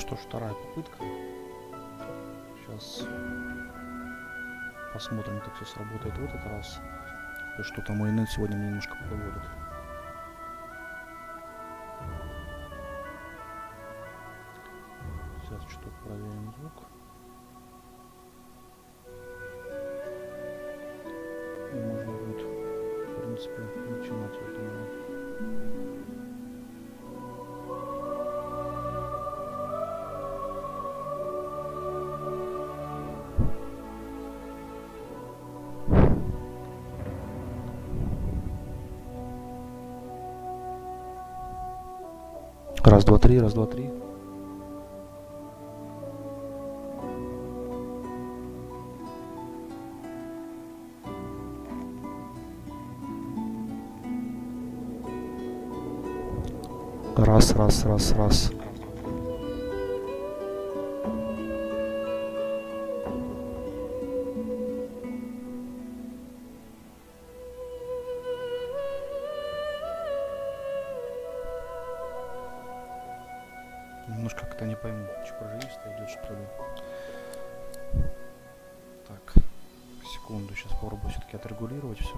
что ж, вторая попытка. Сейчас посмотрим, как все сработает в этот раз. Что-то мой инет сегодня мне немножко подводит. Сейчас чуть-чуть проверим звук. И можно будет, в принципе, начинать, я думаю. Раз, два, три, раз, два, три. Раз, раз, раз, раз. Немножко как-то не пойму, что проживисто идет, что ли. Так, секунду, сейчас попробую все-таки отрегулировать все.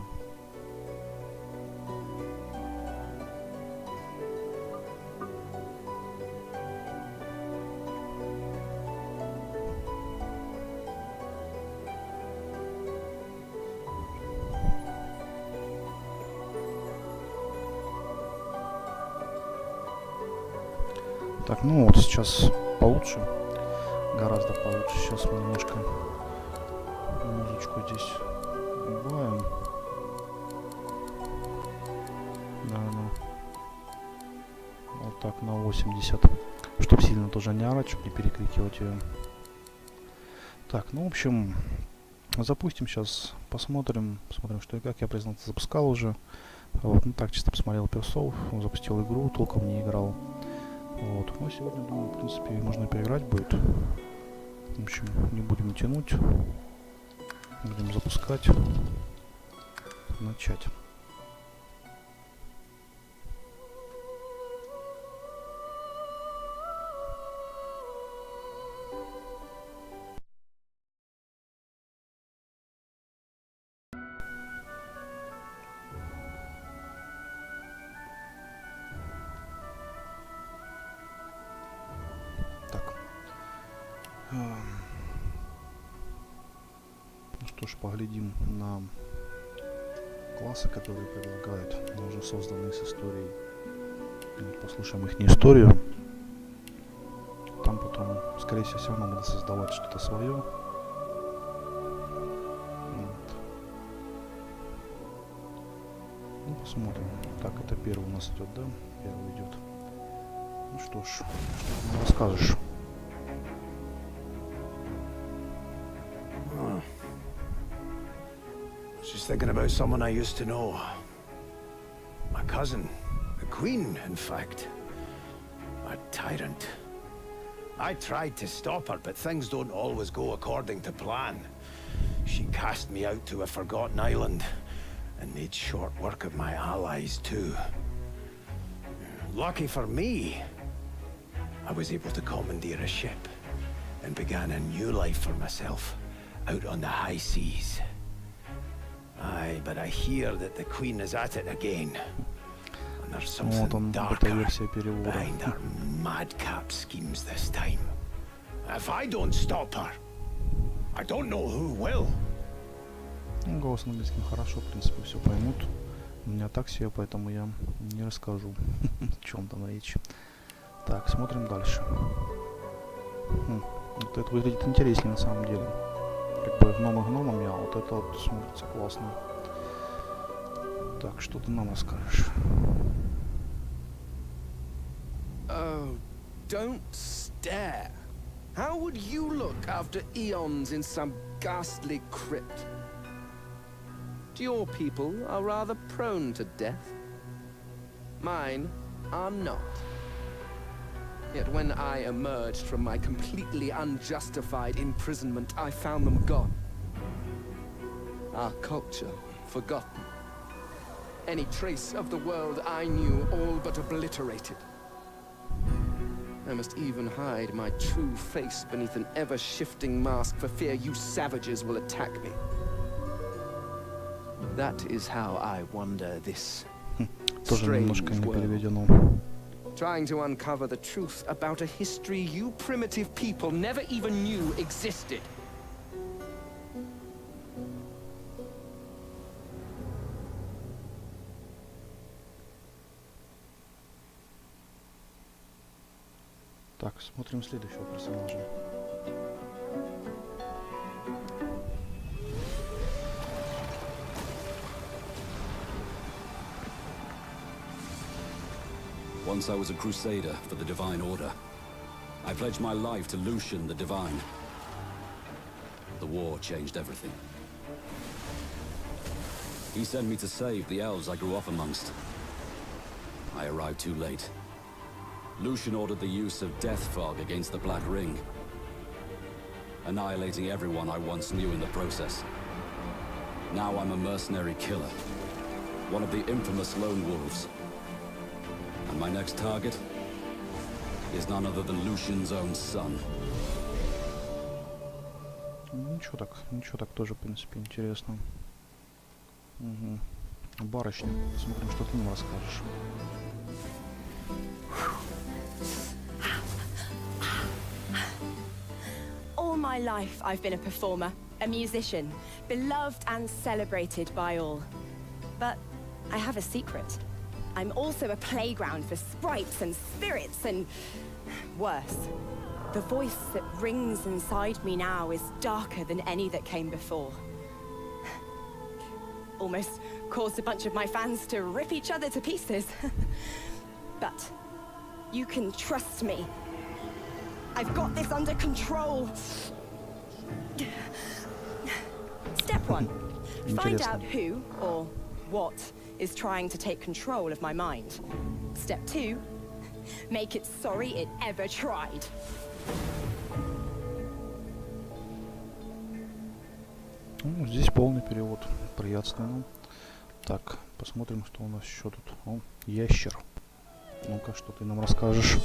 Так, ну вот сейчас получше, гораздо получше. Сейчас мы немножко музычку здесь убавим. Наверное, вот так на 80, чтобы сильно тоже не орать, чтобы не перекрикивать ее. Так, ну в общем, запустим сейчас, посмотрим, что и как. Я, признаться, запускал уже. Вот, ну так, чисто посмотрел персов, запустил игру, толком не играл. Вот. Ну, сегодня, думаю, в принципе, можно поиграть будет. В общем, не будем тянуть. Будем запускать. Начать. Ну что ж, поглядим на классы, которые предлагают, уже созданные с историей. Послушаем их историю. Там потом, скорее всего, все равно надо создавать что-то свое. Вот. Ну, посмотрим. Так, это первый у нас идет, да? Первый идет. Ну что ж, что ты мне расскажешь? Just thinking about someone I used to know. My cousin, the Queen, in fact. A tyrant. I tried to stop her, but things don't always go according to plan. She cast me out to a forgotten island, and made short work of my allies too. Lucky for me, I was able to commandeer a ship, and began a new life for myself, out on the high seas. Aye, but I hear that the Queen is at it again. And there's something darker behind her madcap schemes this time. If I don't stop her, I don't know who will. Голос на английском хорошо, в принципе, все поймут. У меня так себе, поэтому я не расскажу, о чем там речь. Так, смотрим дальше. Вот это выглядит интереснее на самом деле. Как бы гномы гномами, а вот это вот смотрится классно. Так, что ты нам расскажешь? Oh, don't stare. How would you look after eons in some ghastly crypt? Your people are rather prone to death. Mine are not. Yet when I emerged from my completely unjustified imprisonment, I found them gone. Our culture forgotten. Any trace of the world I knew all but obliterated. I must even hide my true face beneath an ever-shifting mask for fear you savages will attack me. That is how I wander this Тоже немножко strange не world. переведено. Trying to uncover the truth about a history you primitive people never even knew existed. Так, смотрим следующего персонажа. Once I was a crusader for the Divine Order. I pledged my life to Lucian the Divine. The war changed everything. He sent me to save the elves I grew up amongst. I arrived too late. Lucian ordered the use of death fog against the Black Ring, annihilating everyone I once knew in the process. Now I'm a mercenary killer, one of the infamous lone wolves. And my next target is none other than Lucian's own son. Ничего так тоже, в принципе, интересно. Угу. Барышня, посмотрим, что ты нам расскажешь. All my life I've been a performer, a musician, beloved and celebrated by all. But I have a secret. I'm also a playground for sprites and spirits and worse. The voice that rings inside me now is darker than any that came before. Almost caused a bunch of my fans to rip each other to pieces. But you can trust me. I've got this under control. Step 1. Find out who or what is trying to take control of my mind. Step 2. Make it sorry it ever tried. Ну, здесь полный перевод. Приветственно. Так, посмотрим, что у нас еще тут. О, ящер. Ну-ка, что ты нам расскажешь?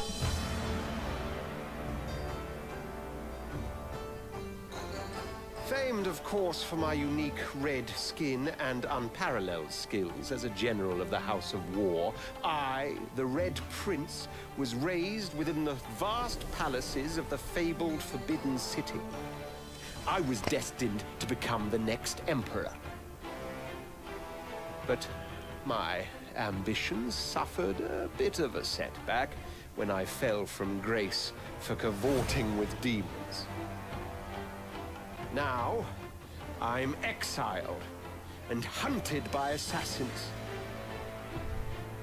Famed, of course, for my unique red skin and unparalleled skills as a general of the House of War, I, the Red Prince, was raised within the vast palaces of the fabled Forbidden City. I was destined to become the next emperor. But my ambitions suffered a bit of a setback when I fell from grace for cavorting with demons. Now, I'm exiled and hunted by assassins.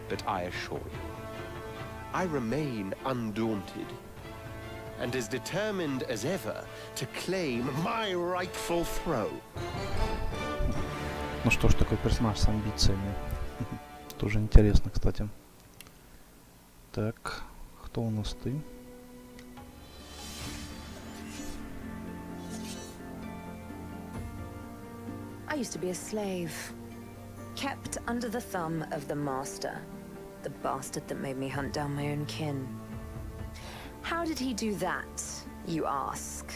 But I assure you, I remain undaunted and as determined as ever to claim my rightful throne. Ну что ж, такой персонаж с амбициями. Тоже интересно, кстати. Так, кто у нас ты? I used to be a slave, kept under the thumb of the master, the bastard that made me hunt down my own kin. How did he do that, you ask?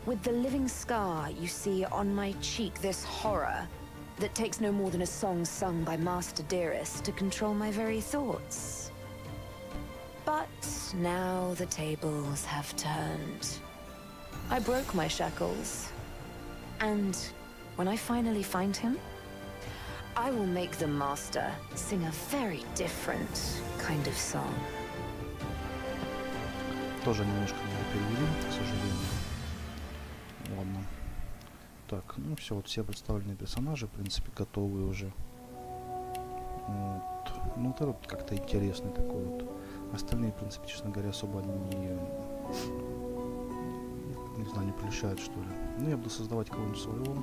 With the living scar you see on my cheek, this horror that takes no more than a song sung by Master Dearest to control my very thoughts. But now the tables have turned. I broke my shackles, and when I finally find him, I will make the master sing a very different kind of song. Тоже немножко надо перевели, к сожалению. Ладно. Так, ну все, вот все представленные персонажи, в принципе, готовы уже. Вот. Ну, вот этот как-то интересный такой вот. Остальные, в принципе, честно говоря, особо не знаю, не прельщают, что ли. Ну, я буду создавать кого-нибудь своего.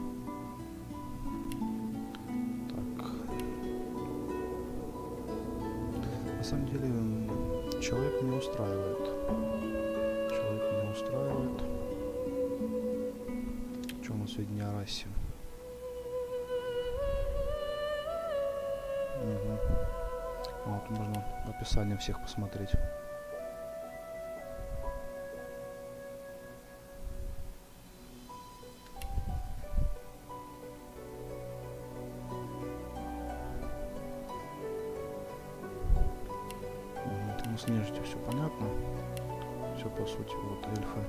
На самом деле, человек меня устраивает. Человек меня устраивает. Что у нас сегодня о расе? Угу. Вот, можно описание всех посмотреть. с нежитью все понятно. Все по сути, вот эльфы.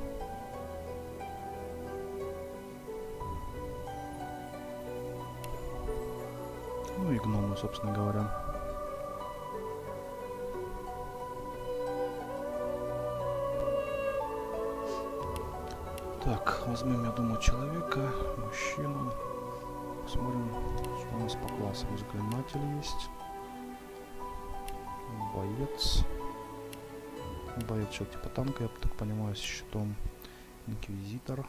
Ну и гномы, собственно говоря. Так, возьмем, я думаю, человека, мужчину. Посмотрим, что у нас по классам. Заклинатель есть. Боец. Боец что-то типа танка, я так понимаю, с щитом. Инквизитор.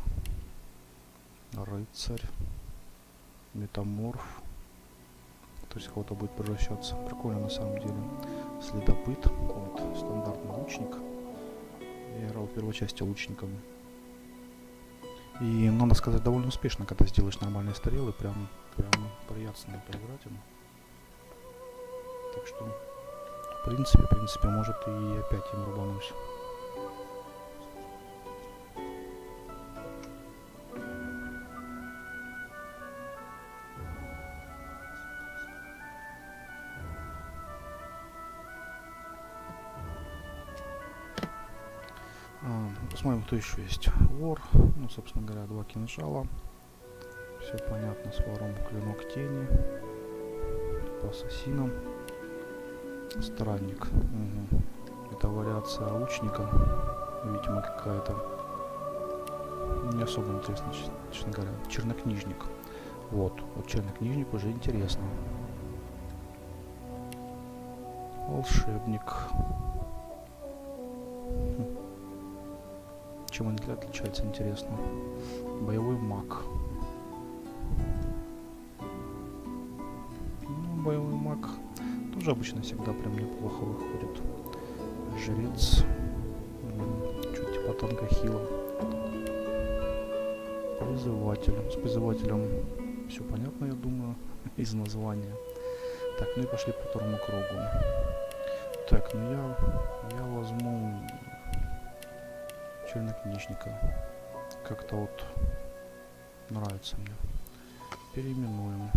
Рыцарь. Метаморф. То есть кого-то будет превращаться. Прикольно на самом деле. Следопыт. Вот, стандартный лучник. Я играл в первой части лучником. И, надо сказать, довольно успешно, когда сделаешь нормальные стрелы. Прям приятно поиграть им. Так что, в принципе, может и опять им рубанусь. Посмотрим, кто еще есть. Вор, ну, собственно говоря, 2 кинжала. Все понятно, с вором клинок тени. По ассасинам. Странник. Угу. Это вариация лучника. Видимо, какая-то. Не особо интересно, честно говоря. Чернокнижник. Вот чернокнижник уже интересно. Волшебник. Чем он отличается, интересно. Боевой маг. Ну, боевой маг тоже обычно всегда прям неплохо выходит. Жрец. Чуть типа танка хила. Призыватель. С призывателем все понятно, я думаю, из названия. Так, ну и пошли по второму кругу. Так, ну я возьму чернокнижника. Как-то вот нравится мне. Переименуем.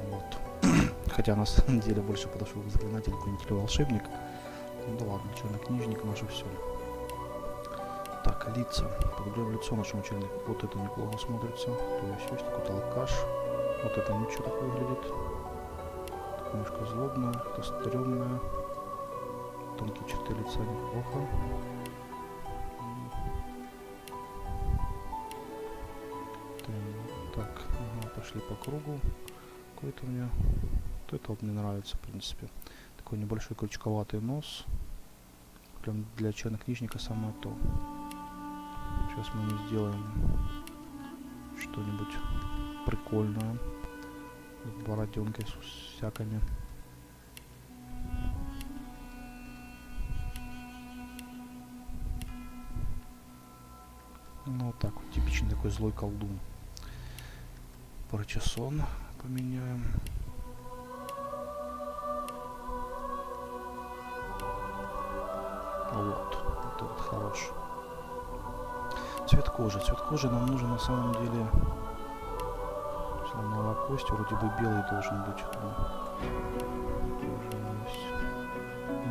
Вот. Хотя на самом деле больше подошел к заклинателю какой-нибудь волшебник. Ну да ладно, чернокнижник наше все. Так, лица. Подберем лицо нашему чернику. Вот это неплохо смотрится. То есть какой-то алкаш. Вот это ничего так выглядит. Немножко злобное, это стрёмное. Тонкие черты лица неплохо. Так, ага, пошли по кругу. Какой-то мне... Вот это вот мне нравится, в принципе. Такой небольшой крючковатый нос. Прям для чернокнижника самое то. Сейчас мы сделаем что-нибудь прикольное. С бороденкой, с всякими. Ну вот так вот, типичный такой злой колдун. Прочесон поменяем. Вот этот хорош. Цвет кожи. Цвет кожи нам нужен на самом деле. Слоновая кость, вроде бы белый должен быть.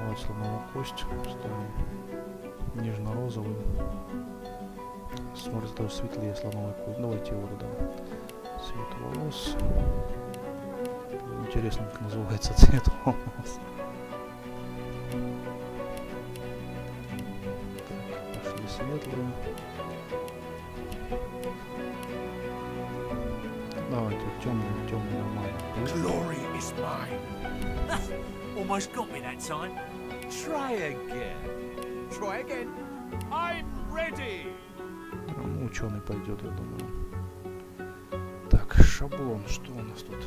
Вот слоновую кость. Ставим нежно-розовый. Смотрится даже светлее слоновая кость. Давайте его туда. Цвет волос. Интересно, как называется цвет волос. Так, пошли светлые. Давайте темный нормально. Glory is mine. Almost got me that time. Try again. Try again. I'm ready. Ну, ученый пойдет, я думаю. Так, шаблон. Что у нас тут?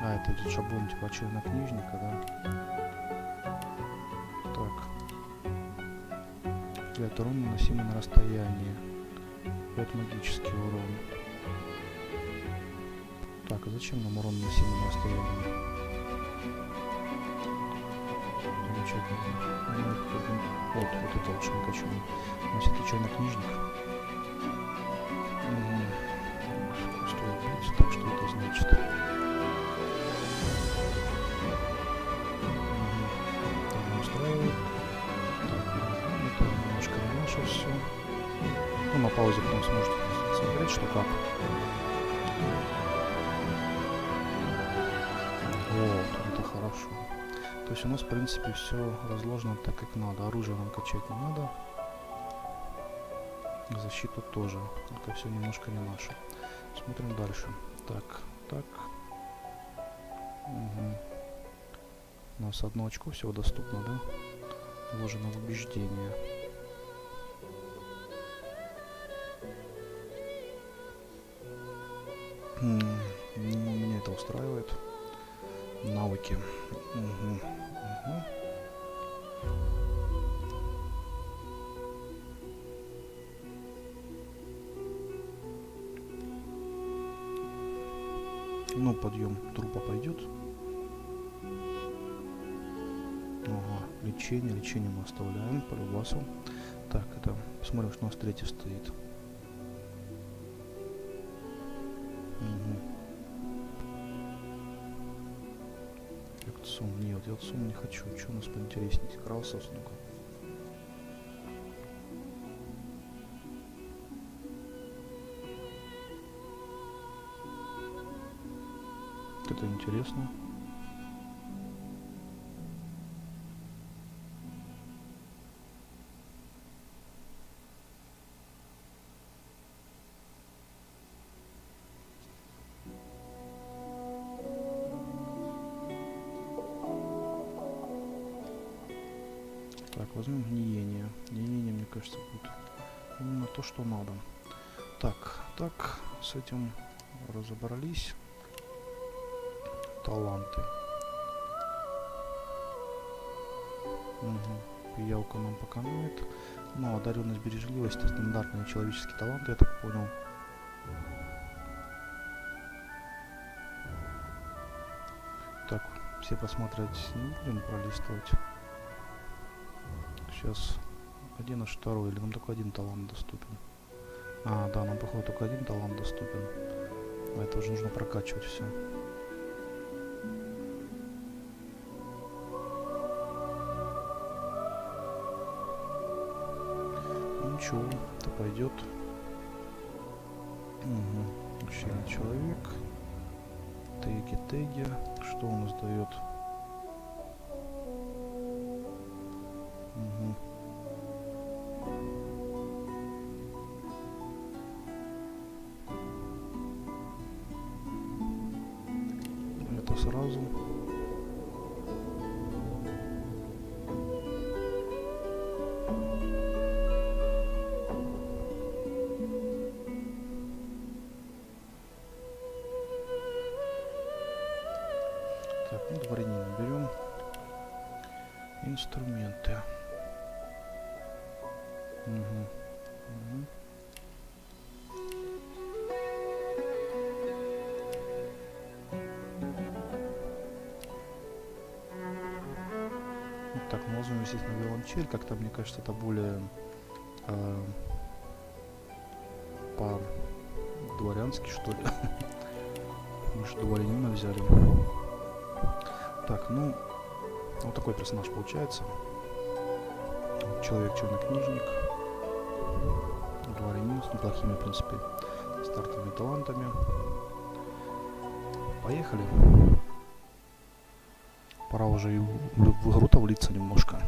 Это идет шаблон типа чернокнижника, да? Так. Взгляд урон, наносимый на расстоянии. Вот магический урон. Так, а зачем нам урон наносимый на расстоянии? качать надо. Вот это лучше не качаем. Значит, это чернокнижник. Стоит бить, так что это значит. Так, не устраивает. Так, это немножко не наше все. Ну, на паузе потом сможете смотреть, что как. Вот, это хорошо. То есть у нас, в принципе, все разложено так, как надо. Оружие нам качать не надо. Защиту тоже. Это все немножко не наше. Смотрим дальше. Так, так. Угу. У нас одно очко всего доступно, да? Вложено в убеждение. Ну, меня это устраивает. Навыки. Угу. Угу. Ну, подъем трупа пойдет. Ага, лечение мы оставляем по любасу. Так, это посмотрим, что у нас третий стоит. Угу. Лекцум. Нет, лекцум не хочу. Что у нас поинтереснее? Красос, ну-ка. Это интересно. Так, возьмем гниение. Гниение, мне кажется, будет именно то, что надо. Так, так, с этим разобрались. Таланты. Угу. Пиявка нам поканает. Ну, одаренность, бережливость, стандартные человеческие таланты, я так понял. Так, все посмотреть не будем, пролистывать. Сейчас один аж второй, или нам только один талант доступен? А, да, нам походу только один талант доступен. А это уже нужно прокачивать все. Ничего, это пойдет. Угу. Мужчина, человек. Теги. Что у нас дает? Угу. Это сразу. Так, ну дворянина берем. Инструменты. Угу. Угу. Вот так, мы возьмем, естественно, виолончель. Как-то, мне кажется, это более по-дворянски, что ли. Мы же дворянина взяли. Так, ну, вот такой персонаж получается. Человек-чернокнижник. Дворянин с неплохими, в принципе, стартовыми талантами. Поехали. Пора уже и в игру-то влиться немножко.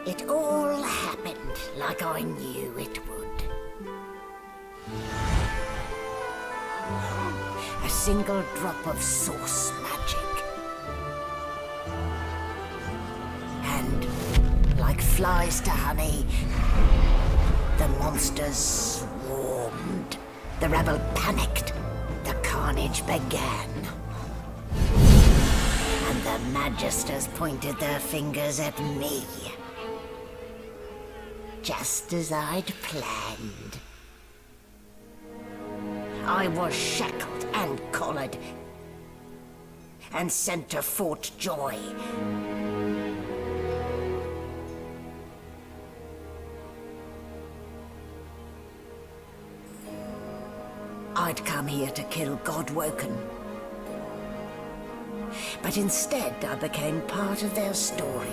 It all happened like I knew it would. A single drop of source magic. And, like flies to honey, the monsters swarmed. The rebel panicked. The carnage began. And the magisters pointed their fingers at me. just as I'd planned. I was shackled and collared and sent to Fort Joy. I'd come here to kill Godwoken. But instead I became part of their story.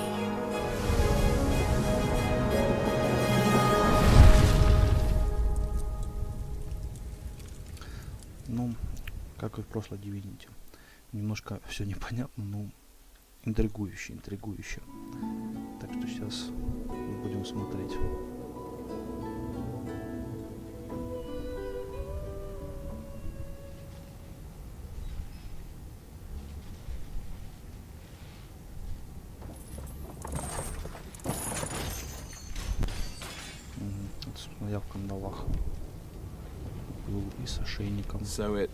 Ну, как и в прошлой Divinity. Немножко все непонятно, но интригующе. Так что сейчас будем смотреть. Это, собственно, я в кандалах был и с ошейником. So it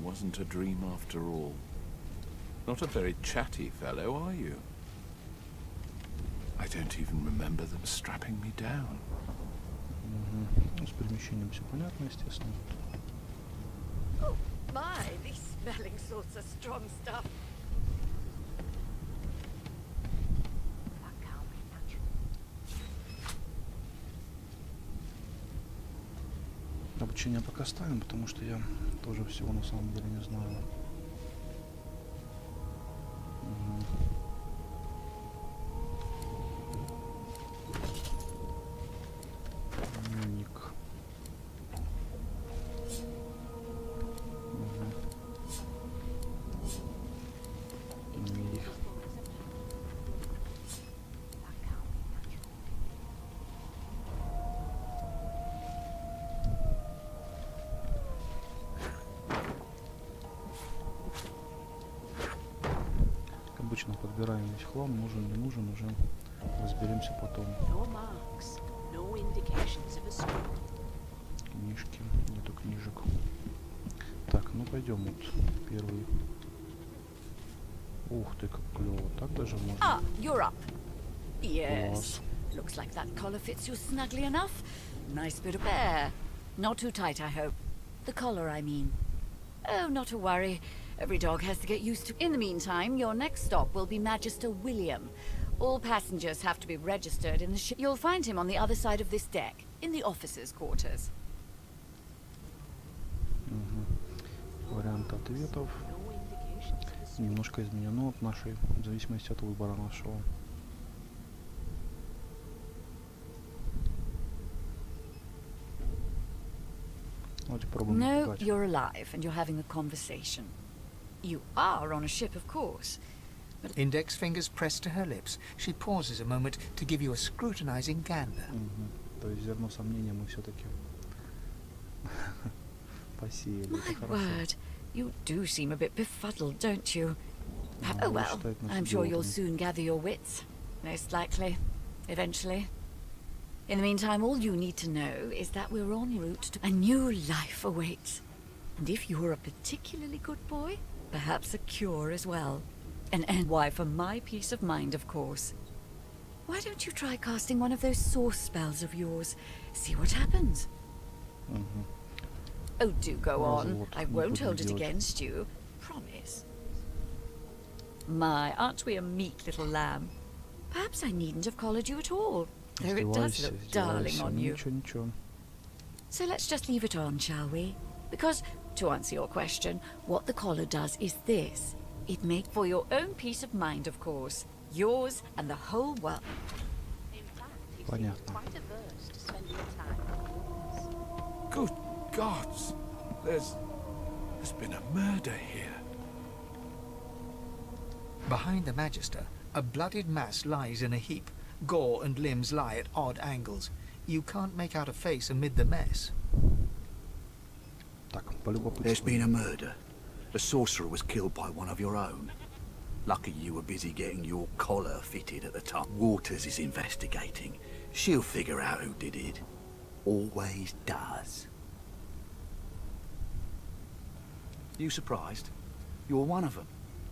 wasn't a dream after all. Not a very chatty fellow, are you? I don't even remember them strapping me down. Ну, с перемещением все понятно, естественно. Oh, my, these smelling salts are strong stuff. Обучение пока ставим, потому что я тоже всего на самом деле не знаю. Ник. Ник. Обычно подбираем весь хлам, нужен, не нужен, уже разберемся потом. Книжки, нету книжек. Так, ну пойдем вот первый. Ух ты, как клево, так даже можно. Ah, you're up. Yes. Класс. Looks like that collar fits you snugly enough. Nice bit of bear. Not too tight, I hope. The collar, I mean. Oh, not to worry. Every dog has to get used to. In the meantime, your next stop will be Magister William. All passengers have to be registered in the ship. You'll find him on the other side of this deck, in the officers' quarters. Варианты ответов немножко изменено от нашей, в зависимости от выбора нашего. Давайте попробуем. No, you're alive and you're having a conversation. You are on a ship, of course. But Index fingers pressed to her lips, she pauses a moment to give you a scrutinizing gander. То есть зерно сомнения мы все-таки посеяли. my word, you do seem a bit befuddled, don't you? Oh well, I'm sure you'll soon gather your wits. Most likely. Eventually. In the meantime, all you need to know is that we're en route to a new life awaits. And if you're a particularly good boy, perhaps a cure as well. And why, for my peace of mind, of course. Why don't you try casting one of those source spells of yours? See what happens. Oh, do go on. I won't hold it against you. Promise. My, aren't we a meek little lamb? Perhaps I needn't have collared you at all. Though it does look darling on you. So let's just leave it on, shall we? Because, to answer your question, what the collar does is this. It makes for your own peace of mind, of course. Yours and the whole world. Понятно. Good gods! There's been a murder here. Behind the Magister, a bloodied mass lies in a heap. Gore and limbs lie at odd angles. You can't make out a face amid the mess. Так, полюбопытствуем. There's been a murder. The sorcerer was killed by one of your own. Lucky you were busy getting your collar fitted at the time. Waters is investigating. She'll figure out who did it. Always does. You surprised? You're one of them.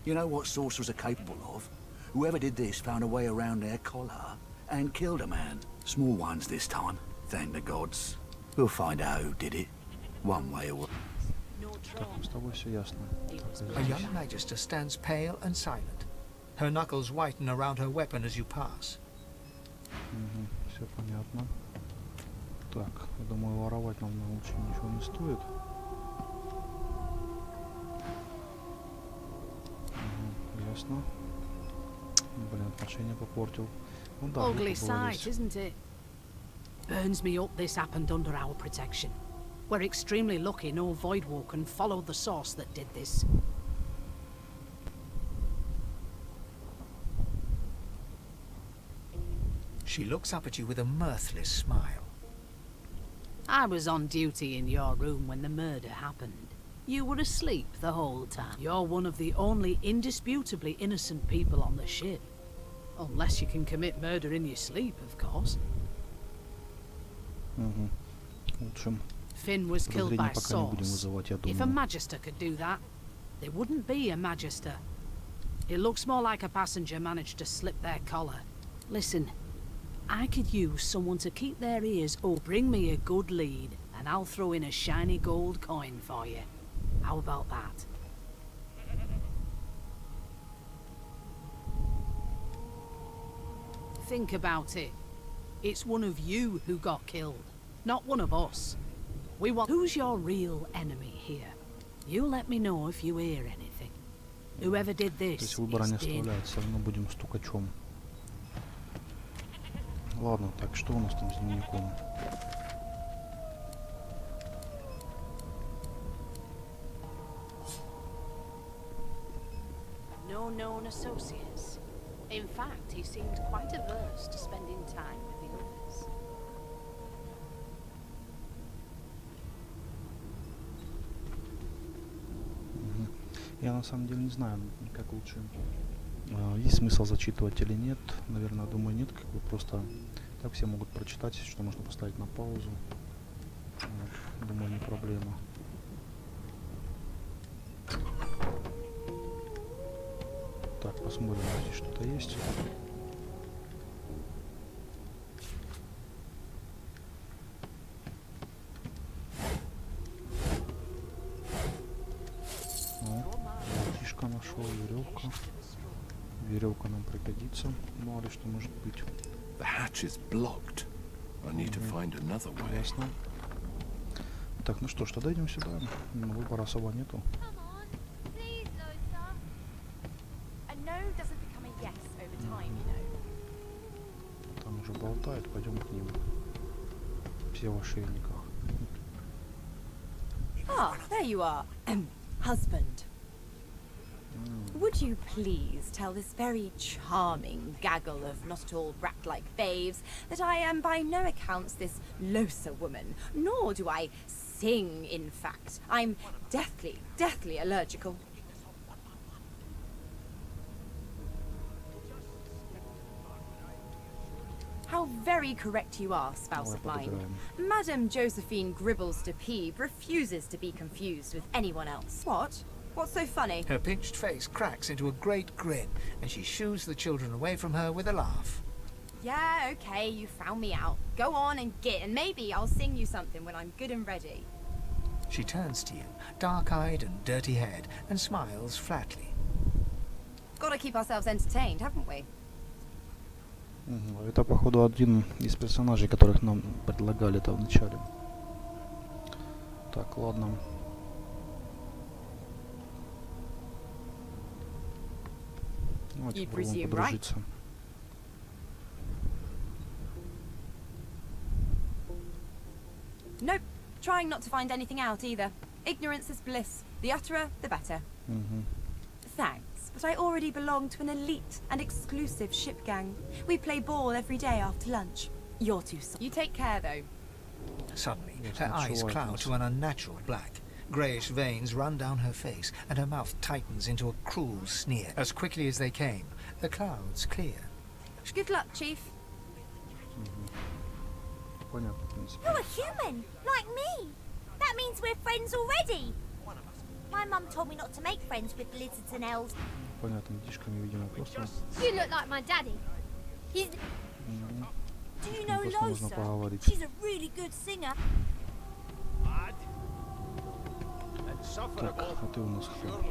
You know what sorcerers are capable of? Whoever did this found a way around their collar and killed a man. Small ones this time, thank the gods. We'll find out who did it, one way or Так, с тобой все ясно. A young magister stands pale and silent. Her knuckles whiten around her weapon as you pass. Все понятно. Так, я думаю, воровать нам лучше ничего не стоит. Ясно. Блин, отношения попортил. Ну да, Ugly глупо было sight, здесь. isn't it? Burns me up this happened under our protection. We're extremely lucky no Voidwalker followed the source that did this. She looks up at you with a mirthless smile. I was on duty in your room when the murder happened. You were asleep the whole time. You're one of the only indisputably innocent people on the ship. Unless you can commit murder in your sleep, of course. Лучше Finn was killed by подозрений пока не будем Source. вызывать, я If a думаю. Magister could do that, there wouldn't be a Magister. It looks more like a passenger managed to slip their collar. Listen, I could use someone to keep their ears open. Bring me a good lead, and I'll throw in a shiny gold coin for you. How about that? Think about it. It's one of you who got killed, not one of us. We want... Who's your real enemy here? You let me know if you hear anything. Whoever did То this есть выбора не is dangerous. оставляет, все равно будем стукачом. Ладно, так что у нас там с дневником? No known associates. In fact, he seemed quite averse to spending time with the others. Я на самом деле не знаю, как лучше. Есть смысл зачитывать или нет? Наверное, думаю, нет. Как бы просто так все могут прочитать, что можно поставить на паузу. Вот, думаю, не проблема. Так, посмотрим, здесь что-то есть. Братишка нашел, веревка. Веревка нам пригодится. Мало ли что может быть. The hatch is blocked. I need to find another way. Ясно. Так, ну что ж, тогда идем сюда. Выбора особо нету. Там уже болтает, пойдем к ним. Все в ошейниках. Ah, there you are. Husband. Would you please tell this very charming gaggle of not at all brat-like babes that I am by no accounts this Losa woman, nor do I sing, in fact. I'm deathly allergical. How very correct you are, spouse of mine. Madame Josephine Gribbles de Peeb refuses to be confused with anyone else. What? What's so funny? Her pinched face cracks into a great grin, and she shoos the children away from her with a laugh. Yeah, okay, you found me out. Go on and get, and maybe I'll sing you something when I'm good and ready. She turns to you, dark-eyed and dirty-haired, and smiles flatly. Gotta keep ourselves entertained, haven't we? Это, походу, один из персонажей, которых нам предлагали там в начале. Так, ладно. Давайте попробуем подружиться. Nope. Trying not to find anything out either. Ignorance is bliss. The utterer, the better. Thanks, but I already belong to an elite and exclusive ship gang. We play ball every day after lunch. You're too soft. You take care, though. Suddenly, her eyes cloud to an unnatural black. Greyish veins run down her face, and her mouth tightens into a cruel sneer. As quickly as they came, the clouds clear. Good luck, Chief. Понятно, в принципе. You're a human, like me. That means we're friends already. My mum told me not to make friends with lizards and elves. Понятно, детишками, видимо, просто. You look like my daddy. He's Do you know Просто нужно Losa? поговорить. She's a really good singer. Так, а ты у нас кто?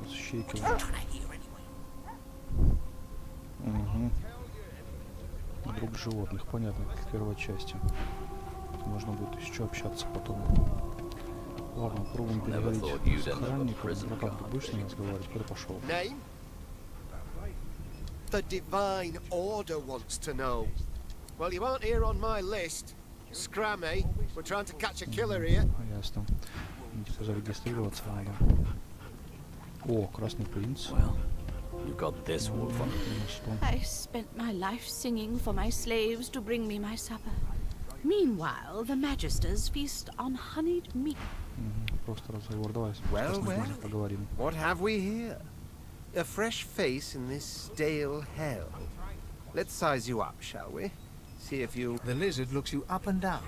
Щекил. Угу. Друг животных, понятно, как в первой части. Можно будет еще общаться потом. Ладно, пробуем переговорить с охранником. Братан, ты будешь с ним разговаривать? Куда пошел? Name? The Divine Order wants to know. Well, you aren't here on my list. Scrammy. We're trying to catch a killer here. Ясно. Типа зарегистрироваться надо. О, Красный принц. You got this, Wolfer. I spent my life singing for my slaves to bring me my supper. Meanwhile, the Magisters feast on honeyed meat. Просто разговор. Давай Well, поговорим. What have we here? A fresh face in this stale hell. Let's size you up, shall we? See if you... The lizard looks you up and down,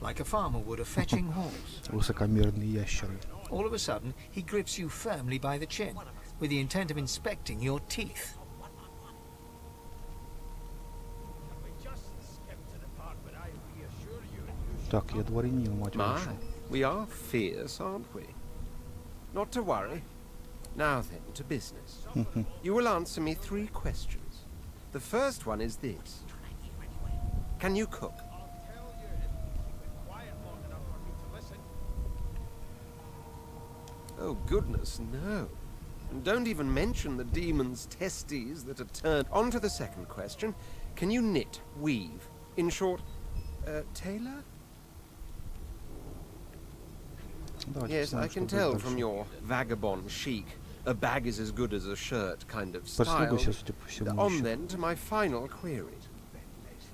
like a farmer would a fetching horse. Высокомерные ящеры. All of a sudden, he grips you firmly by the chin, with the intent of inspecting your teeth. Так, я дворянин, мать вашу. We are fierce, aren't we? Not to worry. Now then, to business. You will answer me 3 questions. The first one is this. Can you cook? Oh, goodness, no. And don't even mention the demon's testes that are turned. On to the second question. Can you knit, weave? In short, tailor? Yes, I can tell from your vagabond chic. A bag is as good as a shirt kind of style. On then to my final query.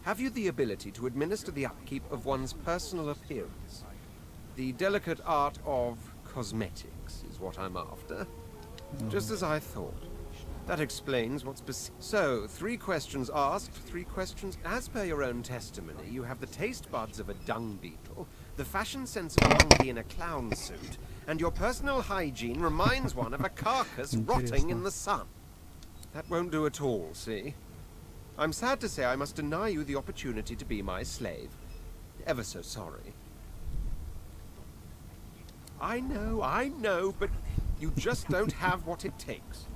Have you the ability to administer the upkeep of one's personal appearance? The delicate art of cosmetics is what I'm after. Just as I thought. That explains what's So, 3 questions asked, 3 questions... As per your own testimony, you have the taste buds of a dung beetle, the fashion sense of a monkey in a clown suit, and your personal hygiene reminds one of a carcass rotting in the sun. That won't do at all, see? I'm sad to say I must deny you the opportunity to be my slave. Ever so sorry. I know, but you just don't have what it takes.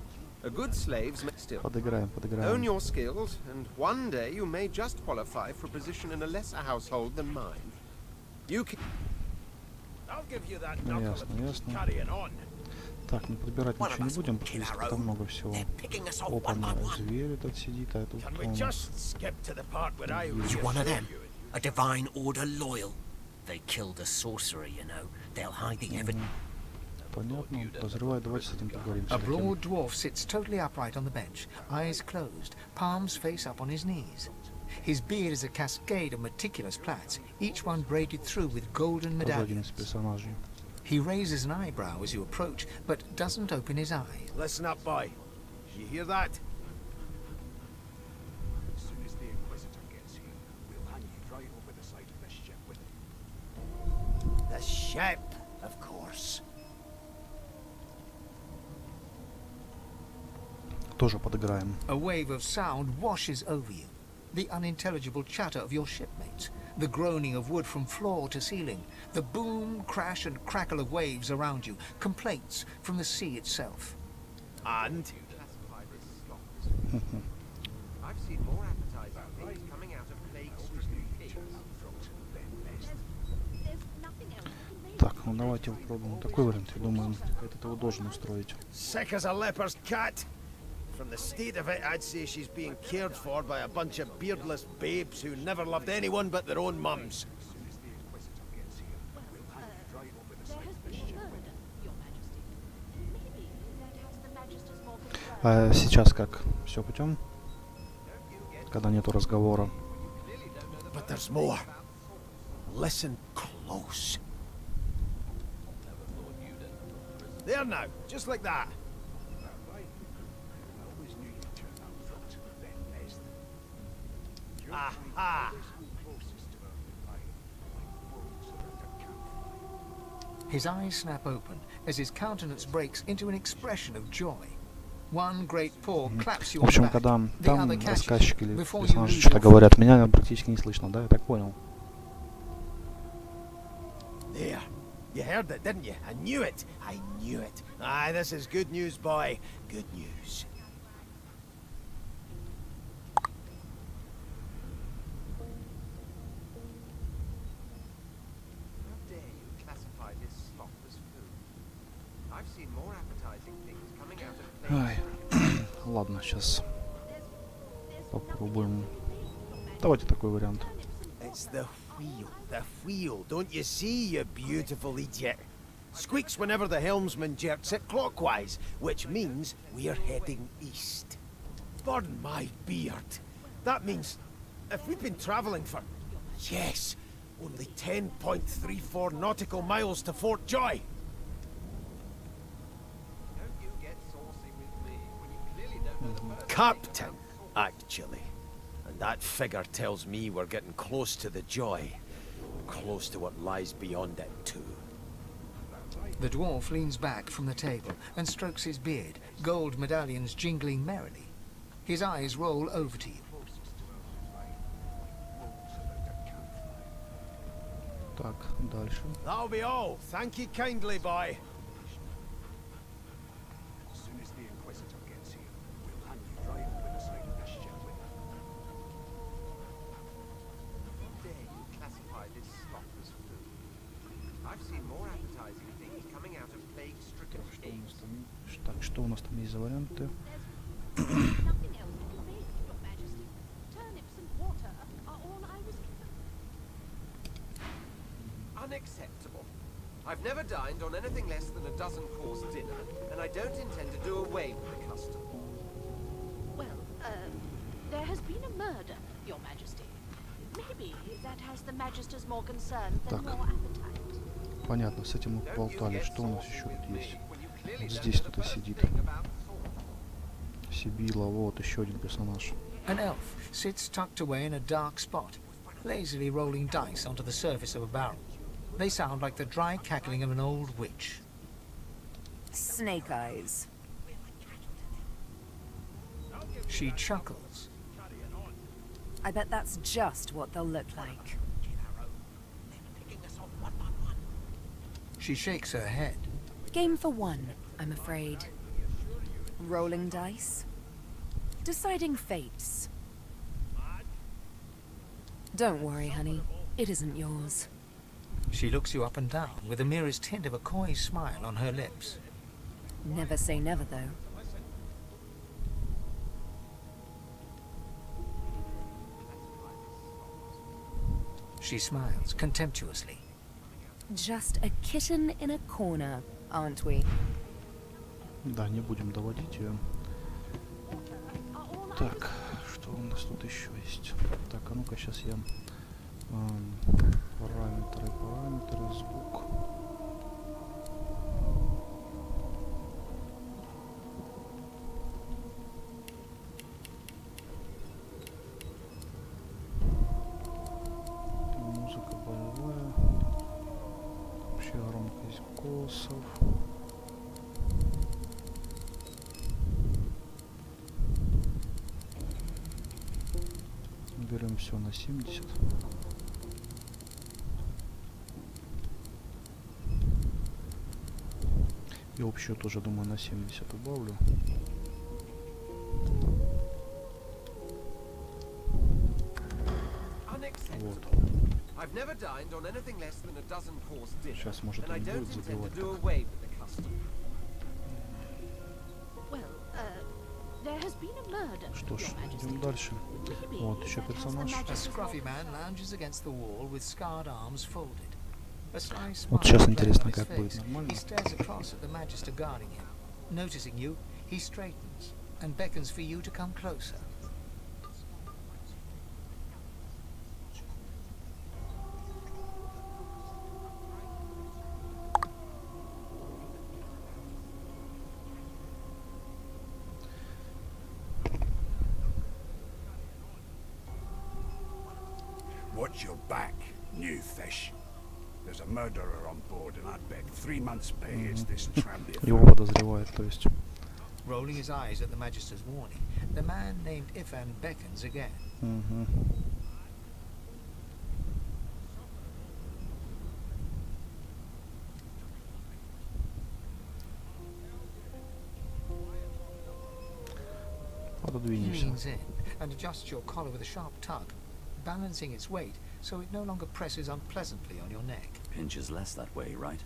A good slave's still. Подыграем. Own your skills, and one day you may just qualify for a position in a lesser household than mine. You can... I'll give you that Ясно. carrying on. Так, ну подбирать ничего не будем, потому что там много всего. Опа, зверь этот сидит, а тут Can we just skip to the part where I He's one of them. A Divine Order loyal. They killed a sorcerer, you know. They'll hide the evidence. Понятно. Разрывай, давайте с этим поговорим. A broad dwarf sits totally upright on the bench, eyes closed, palms face up on his knees. His beard is a cascade of meticulous plaits, each one braided through with golden medallions. He raises an eyebrow as you approach, but doesn't open his eyes. Listen up, boy. You hear that? As soon as the Inquisitor gets here, we'll hang you right over the side of this ship with him. The ship, of course. Тоже подыграем. A wave of sound washes over you. The unintelligible chatter of your shipmates, the groaning of wood from floor to ceiling, the boom, crash and crackle of waves around you, complaints from the sea itself. And? I've seen more appetizing things coming out of plague-stricken pigs. Так, ну давайте попробуем такой вариант. Я думаю, это его должен устроить. Sick as a leper's cat. From the state of it, I'd say she's being cared for by a bunch of beardless babes who never loved anyone but their own mums. А сейчас как? Все путем? Когда нету разговора. But there's more. Listen close. There now, just like that. Aha! His eyes snap open as his countenance breaks into an expression of joy. One great paw claps you В on the общем, back. когда The там other catches рассказчики you или before you персонажи lose что-то your говорят, меня практически не слышно, да? Я так понял. There. You heard it, didn't you? I knew it. I knew it. Aye, this is good news, boy. Good news. How dare you classify this slop as food? I've seen more appetizing things coming out of Ай. Ладно, сейчас попробуем. Давайте такой вариант. It's the wheel. The wheel. Don't you see, you beautiful idiot? Squeaks whenever the helmsman jerks it clockwise, which means we're heading east. Burn my beard. That means if we've been traveling for, yes, only 10.34 nautical miles to Fort Joy. Don't you get saucy with me when you clearly don't know the Captain, actually. And that figure tells me we're getting close to the Joy. Close to what lies beyond it, too. The dwarf leans back from the table and strokes his beard, gold medallions jingling merrily. His eyes roll over to you. Так, дальше. That'll be all. Thank you kindly, boy. As soon as the Inquisitor gets here, we'll hand you right over the side of the ship with her. How dare you classify this slop as food? I've seen more appetizing things coming out of plague-stricken caves. Так, что у нас там есть за варианты? Nothing else to be made, Your Majesty. Turnips and water are all I was given. Unacceptable. I've never dined on anything less than a dozen-course dinner, and I don't intend to do away with the custom. Well, there has been a murder, Your Majesty. Maybe that has the Magisters more concerned than Так. more appetite. Понятно, с этим мы поболтали. Что у нас еще тут есть? Вот здесь кто-то сидит. Сибила, вот еще один персонаж. An elf sits tucked away in a dark spot, lazily rolling dice onto the surface of a barrel. They sound like the dry cackling of an old witch. Snake eyes. She chuckles. I bet that's just what they'll look like. She shakes her head. Game for one, I'm afraid. Rolling dice. Deciding fates. Don't worry, honey. It isn't yours. She looks you up and down with the merest hint of a coy smile on her lips. Never say never, though. She smiles contemptuously. Just a kitten in a corner, aren't we? Да, не будем доводить ее. Так, что у нас тут еще есть? Так, а ну-ка сейчас я параметры, звук. Музыка боевая. Вообще громкость голосов. Берем все на 70. И общую тоже, думаю, на 70 убавлю. Вот. Сейчас, может, он будет забивать. Что ж, идем дальше. Вот, еще персонаж. A scruffy man lounges against the wall with scarred arms folded. A sly smile Вот сейчас playing интересно, on his как face. будет. Нормально? He stares across at the Magister guarding him. Noticing you, he straightens and beckons for you to come closer. Watch your back, new fish. There's a murderer on board, and I'd bet 3 months' pay is this tramp. Его подозревает, то есть Rolling his eyes at the Magister's warning, the man named Ifan beckons again. He leans in and adjusts your collar with a sharp tug, balancing its weight so it no longer presses unpleasantly on your neck. Pinches less that way, right?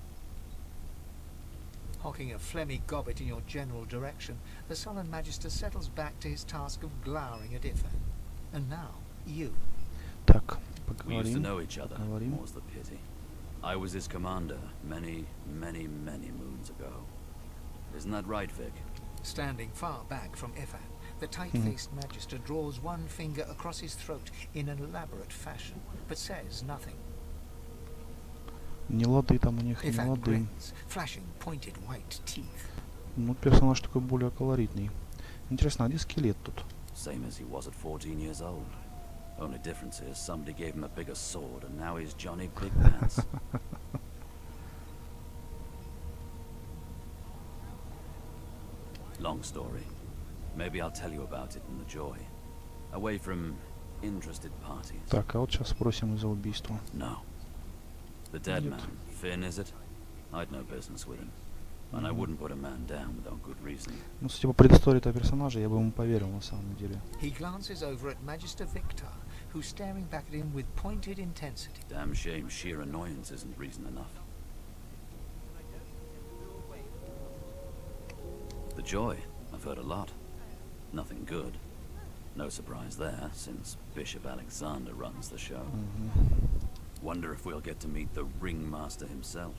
Hocking a phlegmy gobbet in your general direction, the sullen Magister settles back to his task of glowering at Ifan. And now, you. We used to know each other, more's the pity. I was his commander many, many, many moons ago. Isn't that right, Vic? Standing far back from Ifan, the tight-faced Magister draws one finger across his throat in an elaborate fashion, but says nothing. Не лады там у них, не Ifan лады. grins, flashing pointed white teeth. Ну, персонаж такой более колоритный. Интересно, а где скелет тут? Same as he was at 14 years old. Only difference is somebody gave him a bigger sword and now he's Johnny Big Pants. Long story. Maybe I'll tell you about it in the joy. Away from interested parties. Так, а вот сейчас спросим за убийство. No. The dead man, Finn, is it? I'd no business with him. And I wouldn't put a man down without good reason. Ну, судя по предыстории этого персонажа, я бы ему поверил на самом деле. He glances over at Magister Victor, who's staring back at him with pointed intensity. Damn shame sheer annoyance isn't reason enough. The joy, I've heard a lot. Nothing good. No surprise there, since Bishop Alexander runs the show. Wonder if we'll get to meet the ringmaster himself.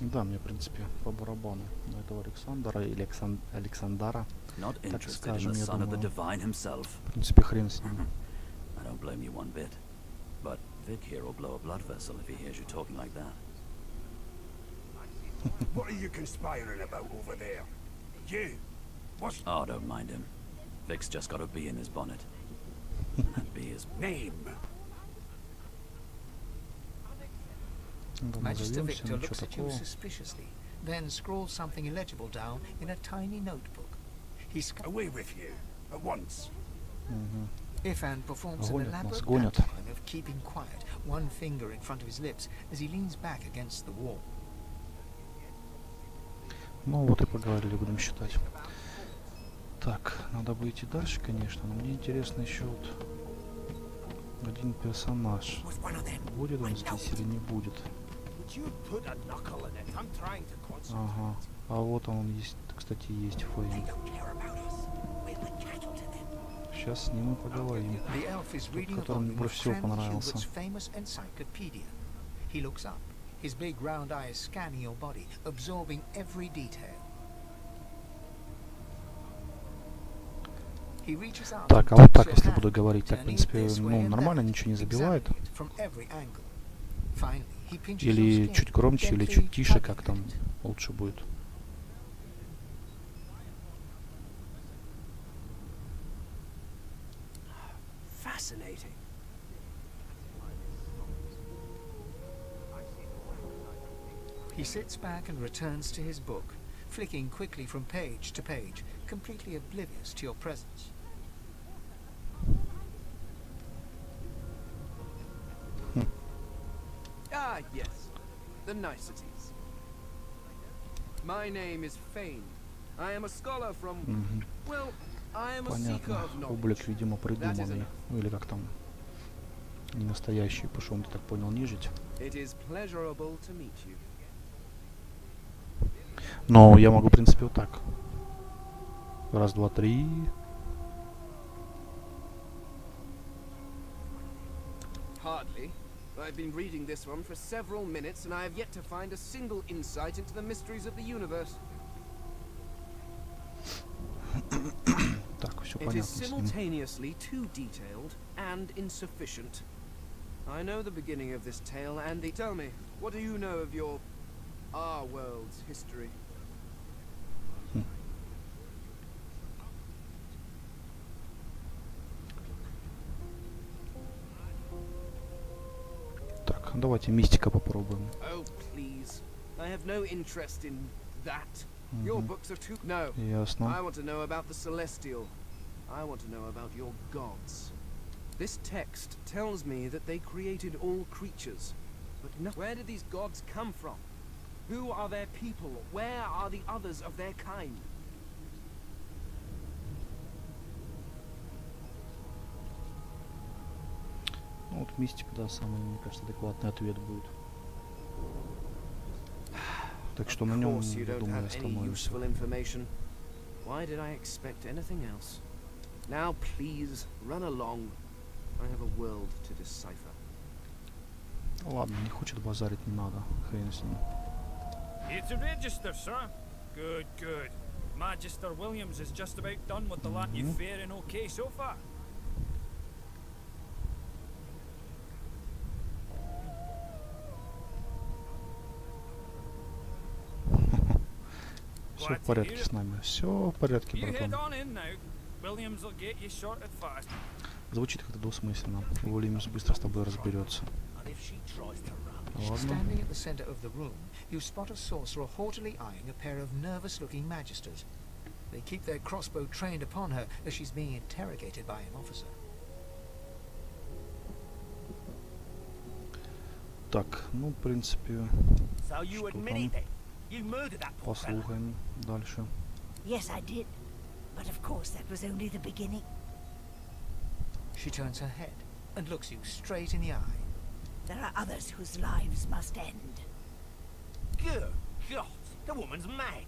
Да, мне, в принципе, по барабану на этого Александра или Александара. Not Так interested in скажем, the я son of the думаю. divine himself. В принципе, хрен с ним. I don't blame you one bit. But Vic here will blow a blood vessel if he hears you talking like that. What are you conspiring about over there? You? What's... Oh, don't mind him. Vic's just got a bee in his bonnet. That bee is... Name? Magister Victor looks at you suspiciously, then scrawls something illegible down in a tiny notebook. He's away with you, at once. Ifan performs an elaborate pantomime of keeping quiet, one finger in front of his lips as he leans back against the wall. Ну вот и поговорили, будем считать. Так, надо бы идти дальше, конечно, но мне интересно еще вот один персонаж. Будет он здесь или не будет? Ага, а вот он есть, кстати, есть Фейн. Сейчас с ним и поговорим. Тот, который мне больше всего понравился. His big round eyes scanning your body, absorbing every detail. Так, а вот так, если буду говорить, так, в принципе, ну, нормально, ничего не забивает. Или чуть громче, или чуть тише, как там лучше будет. Fascinating. He sits back and returns to his book, flicking quickly from page to page, completely oblivious to your presence. Ah, yes. The niceties. My name is Fane. I am a scholar from... Well, I am a seeker Понятно. of knowledge. Облик, видимо, придуманный. Ну, или как там. Не настоящий, потому что он, так понял, нежить. It is pleasurable to meet you. Но я могу, в принципе, вот так. Раз, два, три. Hardly. I've been reading this one for several minutes, and I have yet to find a single insight into the mysteries of the universe. Так, все It понятно is с ним. simultaneously too detailed and insufficient. I know the beginning of this tale and the... Tell me, what do you know of our world's history? Давайте мистика попробуем. Oh, please. I have no interest in that. Your books are too... No. Ясно. I want to know about the Celestial. I want to know about your gods. This text tells me that they created all creatures. But no... Where did these gods come from? Who are their people? Where are the others of their kind? Ну вот мистика, да, самый, мне кажется, адекватный ответ будет. Так что на нем, думаю, остановимся. Why did I expect anything else? Now please run along. I have a world to decipher. Ладно, не хочет базарить, не надо. Хрен с ним. It's a register, sir. Good, good. Magister Williams is just about done with the lot you faring okay so far. Все в порядке с нами. Все в порядке, братан. Звучит как-то двусмысленно. Уильямс быстро с тобой разберется. Standing at the center of the room, you spot a sorcerer haughtily eyeing a pair of nervous-looking magisters. They keep their crossbow trained upon her as she's being interrogated by an officer. Так, ну, в принципе, So you admitted it? You murdered that poor fella? послухаем дальше. Yes, I did. But of course, that was only the beginning. She turns her head and looks you straight in the eye. There are others whose lives must end. Good God, the woman's mad.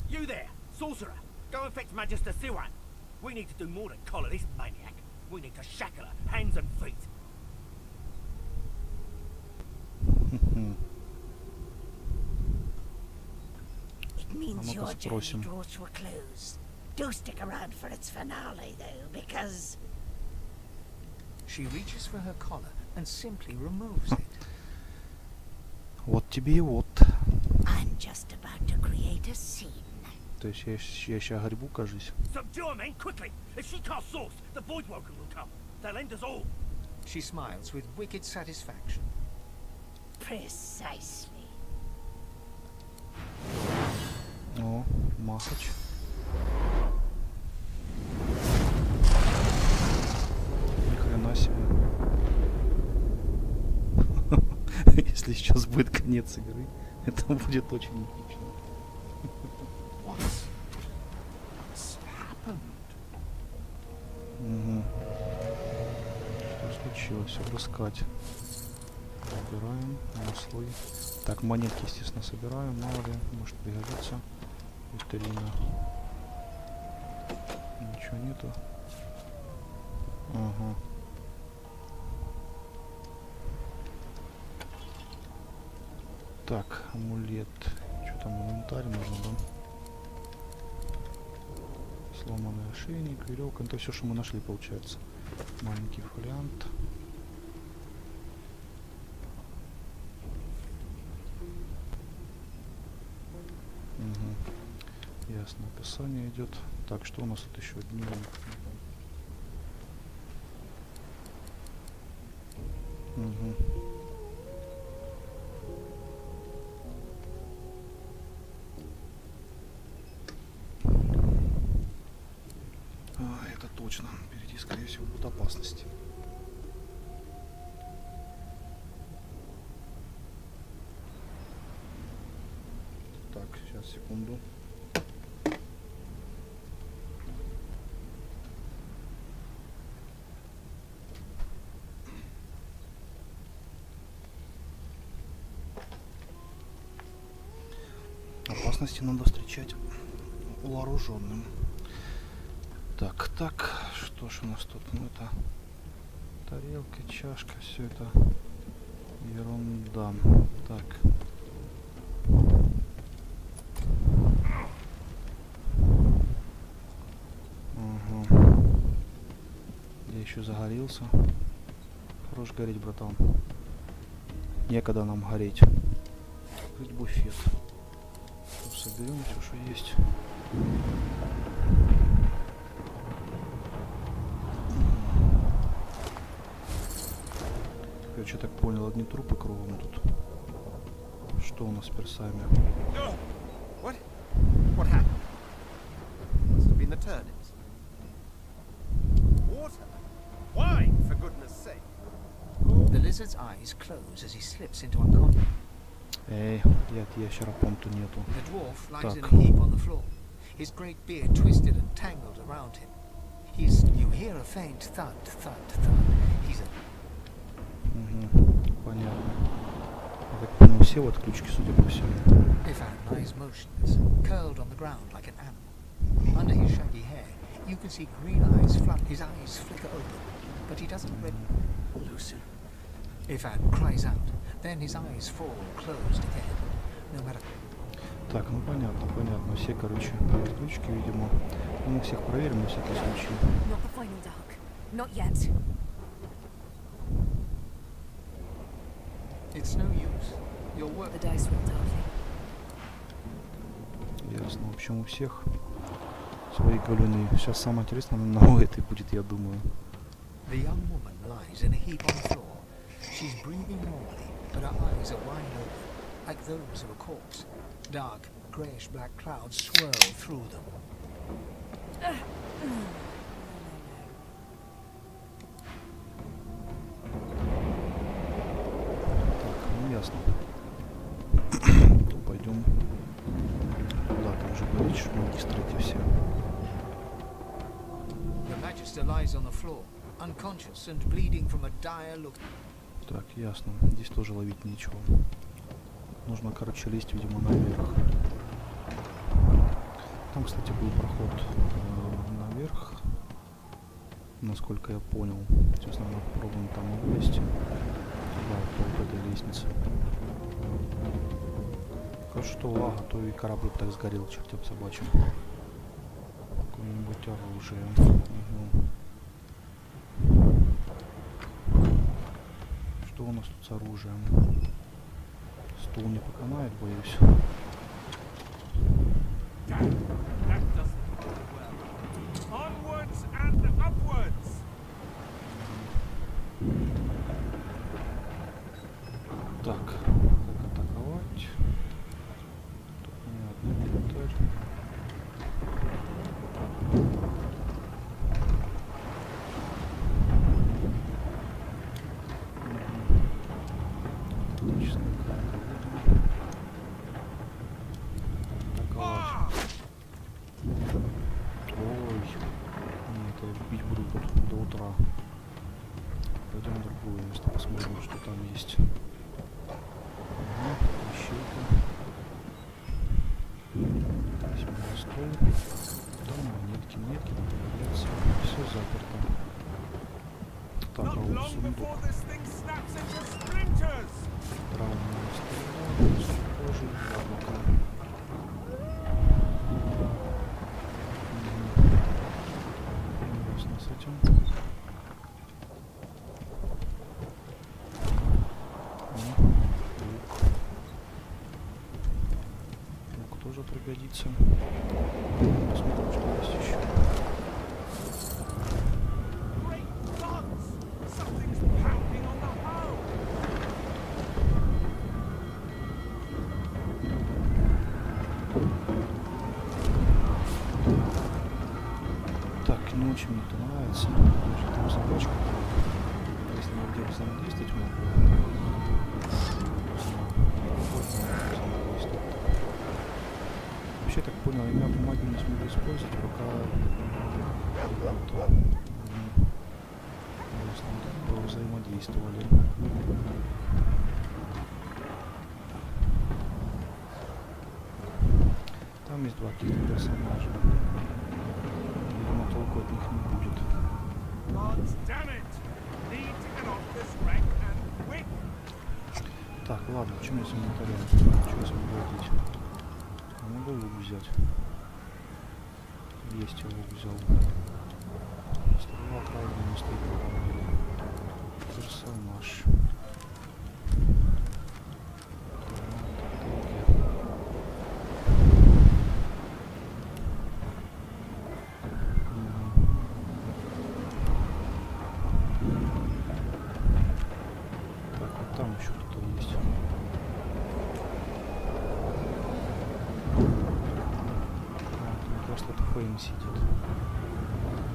You there, sorcerer, go and fetch Magister Siwan. We need to do more than collar this maniac. We need to shackle her, hands and feet. It means your journey draws to a close. Do stick around for its finale, though, because... She reaches for her collar and simply removes it. Вот тебе и вот. I'm just about to create a scene. То есть я сейчас грибу, кажись. Subdue her, men, quickly! If she casts source, the Voidwoken will come. They'll end us all. She smiles with wicked satisfaction. Precisely. О, Махач. Ни хрена себе. Если сейчас будет конец игры, это будет очень эпично. Угу. Что случилось? Обыскать. Собираем маслы. Так, монетки, естественно, собираем. Мало ли, может пригодится. Витрина. Ничего нету. Ага. Так, амулет. Что там, инвентарь нужно, да? Сломанный ошейник, веревка. Это все, что мы нашли, получается. Маленький фолиант. Угу. Ясно, описание идет. Так, что у нас тут еще? Дневник. Угу. Это точно. Впереди, скорее всего, будут опасности. Так, сейчас, секунду. Опасности надо встречать вооруженным. Так, так, что ж у нас тут? Ну, это тарелка, чашка, все это ерунда. Так. Ага. Я еще загорелся. Хорош гореть, братан. Некогда нам гореть. Открыть буфет. Соберем все, что есть. короче, так понял, одни трупы кругом тут. Что у нас с персами? What? What happened? Must have been the turnips. Water? Why, for goodness sake? The lizard's eyes close as he slips into unconsciousness. Эй, от ящера понту нету. The dwarf lies in Так. a heap on the floor, his great beard twisted and tangled around him. You hear a faint thud, thud, thud. He's a... Понятно. Я так понял, все в отключке, судя по всему. Ifan lies motionless, curled on the ground like an animal. Under his shaggy hair, you can see green eyes flutter. His eyes flicker open, but he doesn't loosen. Ifan cries out, then his eyes fall closed again. No matter... Так, ну понятно, понятно. Все, короче, в отключке, видимо. Мы всех проверим на всякий случай. Not the final dark. Not yet. It's no use. Your work... The dice rolled hardly. Ясно. В общем, у всех свои галюны. Сейчас самое интересное на этой будет, я думаю. The young woman lies in a heap on the floor. She's breathing normally, but her eyes are wide open, like those of a corpse. Dark, greyish-black clouds swirl through them. Так, ну ясно. Пойдем. Куда ты уже говоришь, что магистры все. The Magister lies on the floor, unconscious and bleeding from a dire look. Так, ясно. Здесь тоже ловить нечего. Нужно, короче, лезть, видимо, наверх. Там, кстати, был проход наверх, насколько я понял. Сейчас, наверное, попробуем там вылезти. Да, по этой лестнице. Кажется, что лага, то и корабль так сгорел, чертям собачьим. Какое-нибудь оружие. Что у нас тут с оружием? Стул не поканает, боюсь. Так, как атаковать? Тут понятно, инвентарь. Отлично, бить буду тут до утра. Пойдем в другое место, посмотрим, что там есть. Ищейка. Возьмем на стол. Там монетки не появляются. Все заперто. Так, а вот сундук. Травная стрела, кожи, яблоко. Ясно с этим. Лук тоже пригодится. Посмотрим, что есть еще. Так, не очень мне это нравится. Может, там собачка. Если мы где-то взаимодействовать могу. Вообще, так понял, я магию не смогу использовать, пока взаимодействовали. Там есть два каких-то персонажа. Видимо, толку от них не будет. Так, ладно, чем я с инвентарем? Что я смогу одеть? Я могу лук взять. Есть, я лук взял. Стрела правильно не стоит на полу. Персонаж. просто Фейм сидит.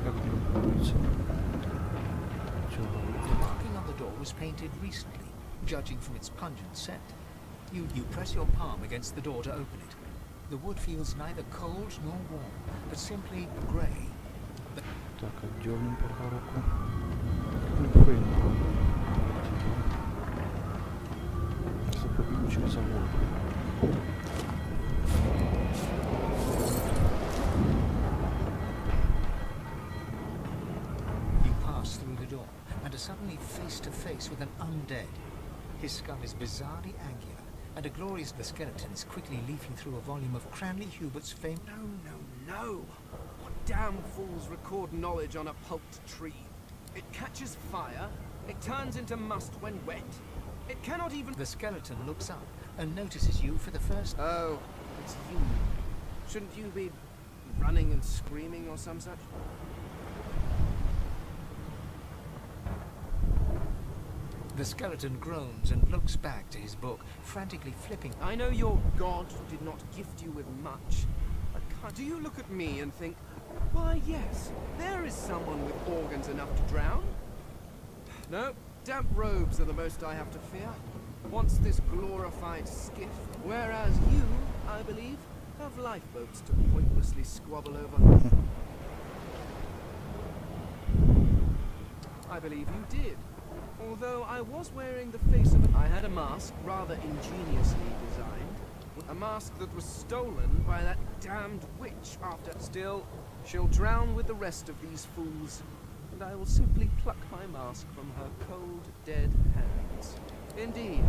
Как мне нравится. The marking on the door was painted recently, judging from its pungent scent. You press your palm against the door to open it. The wood feels neither cold nor warm, but simply grey. Так, отдернем пока руку. Фейм. Если побегу через завод. You pass through the door and are suddenly face to face with an undead. His skull is bizarrely angular, and a glorious the skeleton is quickly leafing through a volume of Cranley Hubert's famous... No! What damn fools record knowledge on a pulped tree? It catches fire, it turns into must when wet. It cannot even... The skeleton looks up and notices you for the first... Oh, it's you. Shouldn't you be running and screaming or some such? The skeleton groans and looks back to his book, frantically flipping... I know your god did not gift you with much. But do you look at me and think, why yes, there is someone with organs enough to drown? No, damp robes are the most I have to fear. Once this glorified skiff, whereas you, I believe, have lifeboats to pointlessly squabble over. I believe you did. Although I was wearing the face of I had a mask rather ingeniously designed. A mask that was stolen by that damned witch after... Still, she'll drown with the rest of these fools. And I will simply pluck my mask from her cold, dead hands. Indeed,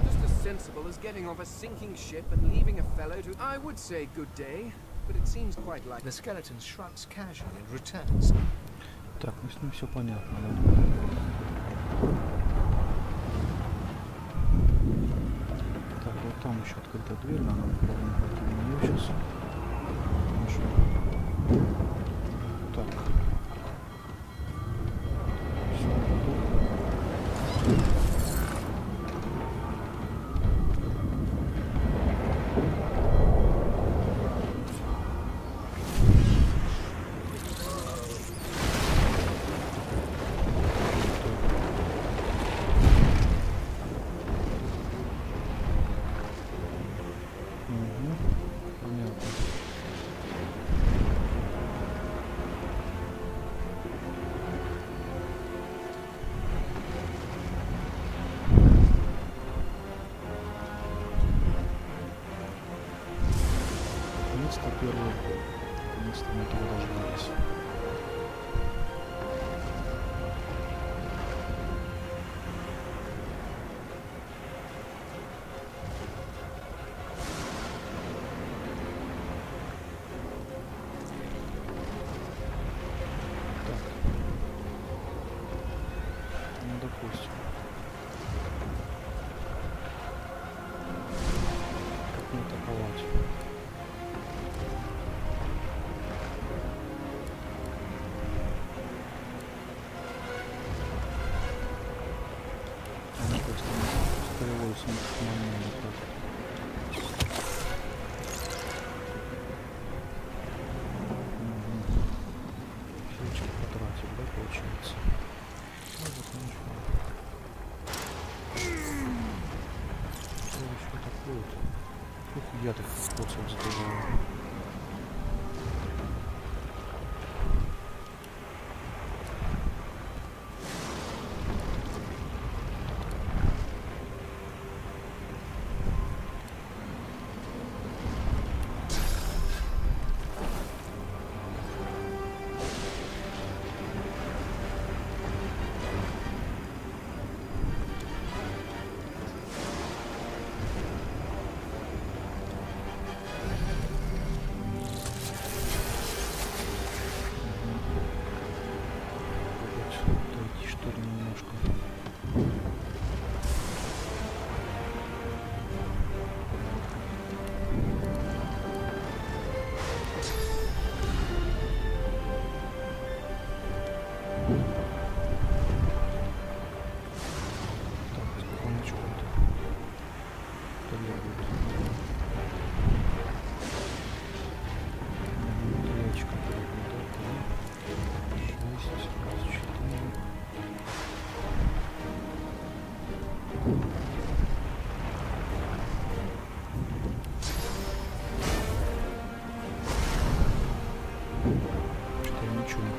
just as sensible as getting off a sinking ship and leaving a fellow to... I would say good day, but it seems quite like... The skeleton shrugs casually and returns. Так, ну с ним все понятно, да. Так, вот там еще открыта дверь, надо попробуем пойти в нее сейчас. Так. Первый, наконец-то мы этого дождались. Так. Ну, допустим. Как мне атаковать? Фьючер потратил, да, получается? Ну, закончил. Что еще такое? Ух, я так коцал здорово.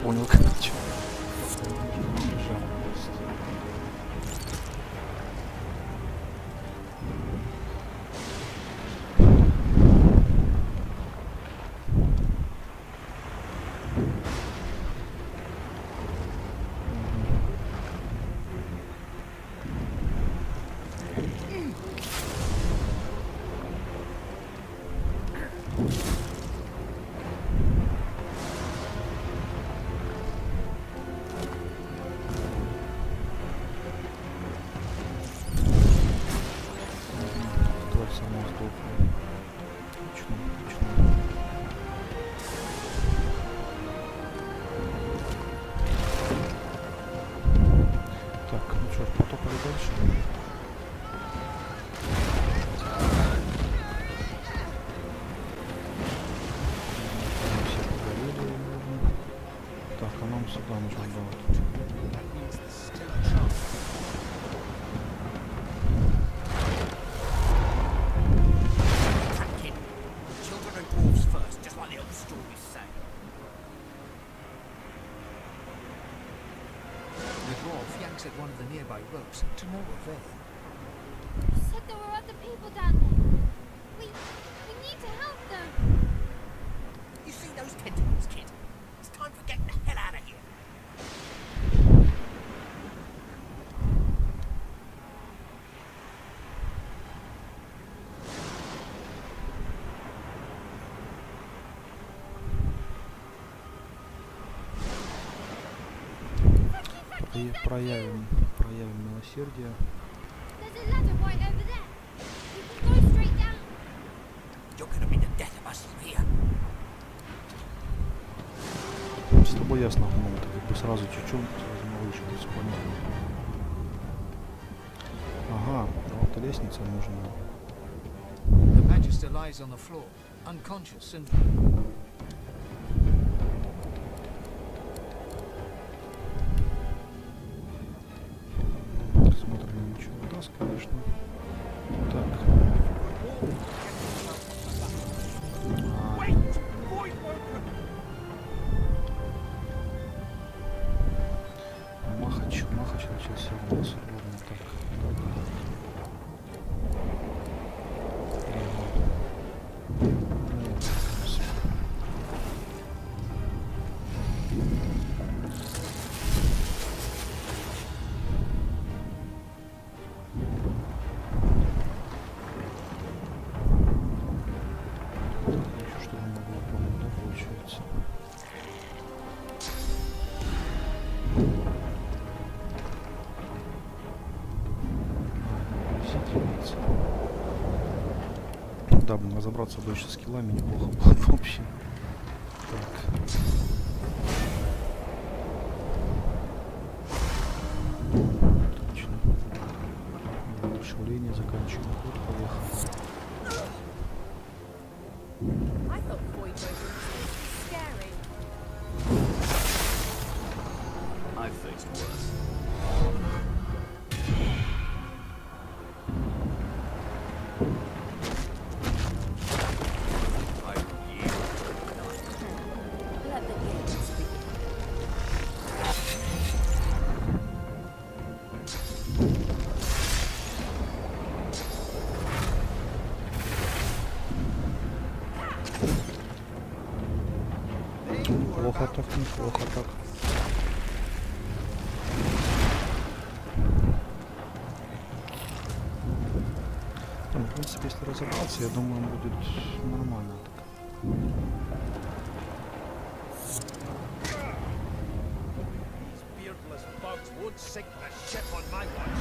понял, короче. At one of the nearby ropes to no avail. You said there were other people down there. We need to help them. You see those tentacles, kid? It's time for getting the hell out of here. Проявим милосердие. There's a ladder right over there. We can go straight down. You're gonna be the death of us here. С тобой ясно, ну, как бы сразу чуть-чуть, сразу малыш, без понятно. Ага, вот лестница нужна. The Magister lies on the floor, unconscious and... Смотрим, ничего не даст, конечно. Так. Махач начался у нас ровно так. Да, блин, разобраться больше с скиллами неплохо было в общем. Так. Отлично. Воодушевление, заканчиваем ход, поехали. I've faced worse. Плохо так, неплохо так. Ну, в принципе, если разобраться, я думаю, он будет нормально так. These beardless bugs won't sink the ship on my watch.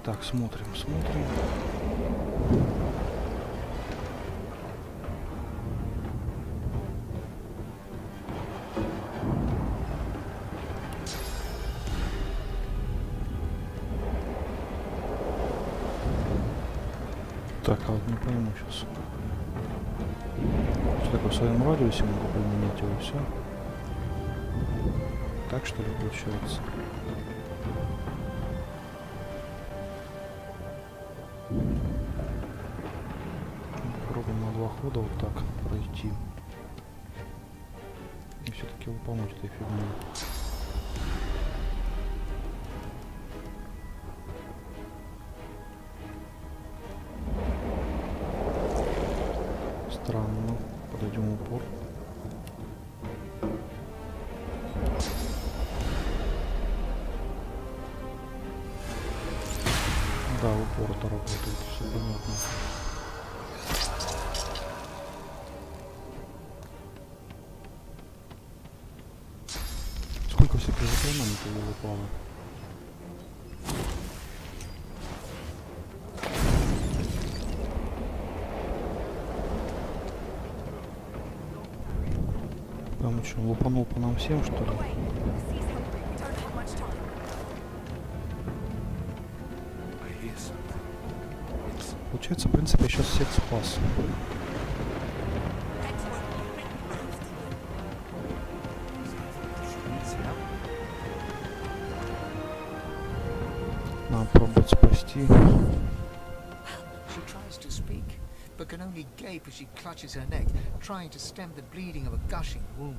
Так, смотрим. Так, а вот не пойму сейчас. Что такое, в своем радиусе могу поменять его, все? Так что ли получается? Попробуем на 2 хода вот так пройти. И все-таки выполнять этой фигней. Странно. Подойдем в упор. Да, в упор это работает, все понятно. Сколько всяких заклинаний туда выпало? Прям что, лупанул по нам всем, что ли? Получается, в принципе, я сейчас всех спас. Надо пробовать спасти. She tries to speak, but can only gape as she clutches her neck, trying to stem the bleeding of a gushing wound.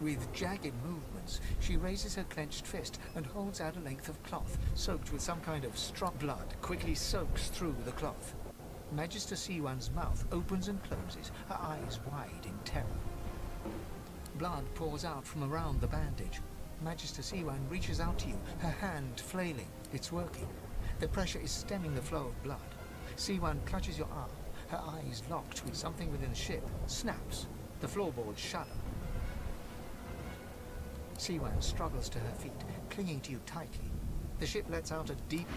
With jagged movements, she raises her clenched fist and holds out a length of cloth, soaked with some kind of strong blood, quickly soaks through the cloth. Magister Siwan's mouth opens and closes, her eyes wide in terror. Blood pours out from around the bandage. Magister Siwan reaches out to you, her hand flailing. It's working. The pressure is stemming the flow of blood. Siwan clutches your arm, her eyes locked with something within the ship, snaps. The floorboards shudder. Siwan struggles to her feet, clinging to you tightly. The ship lets out a deep...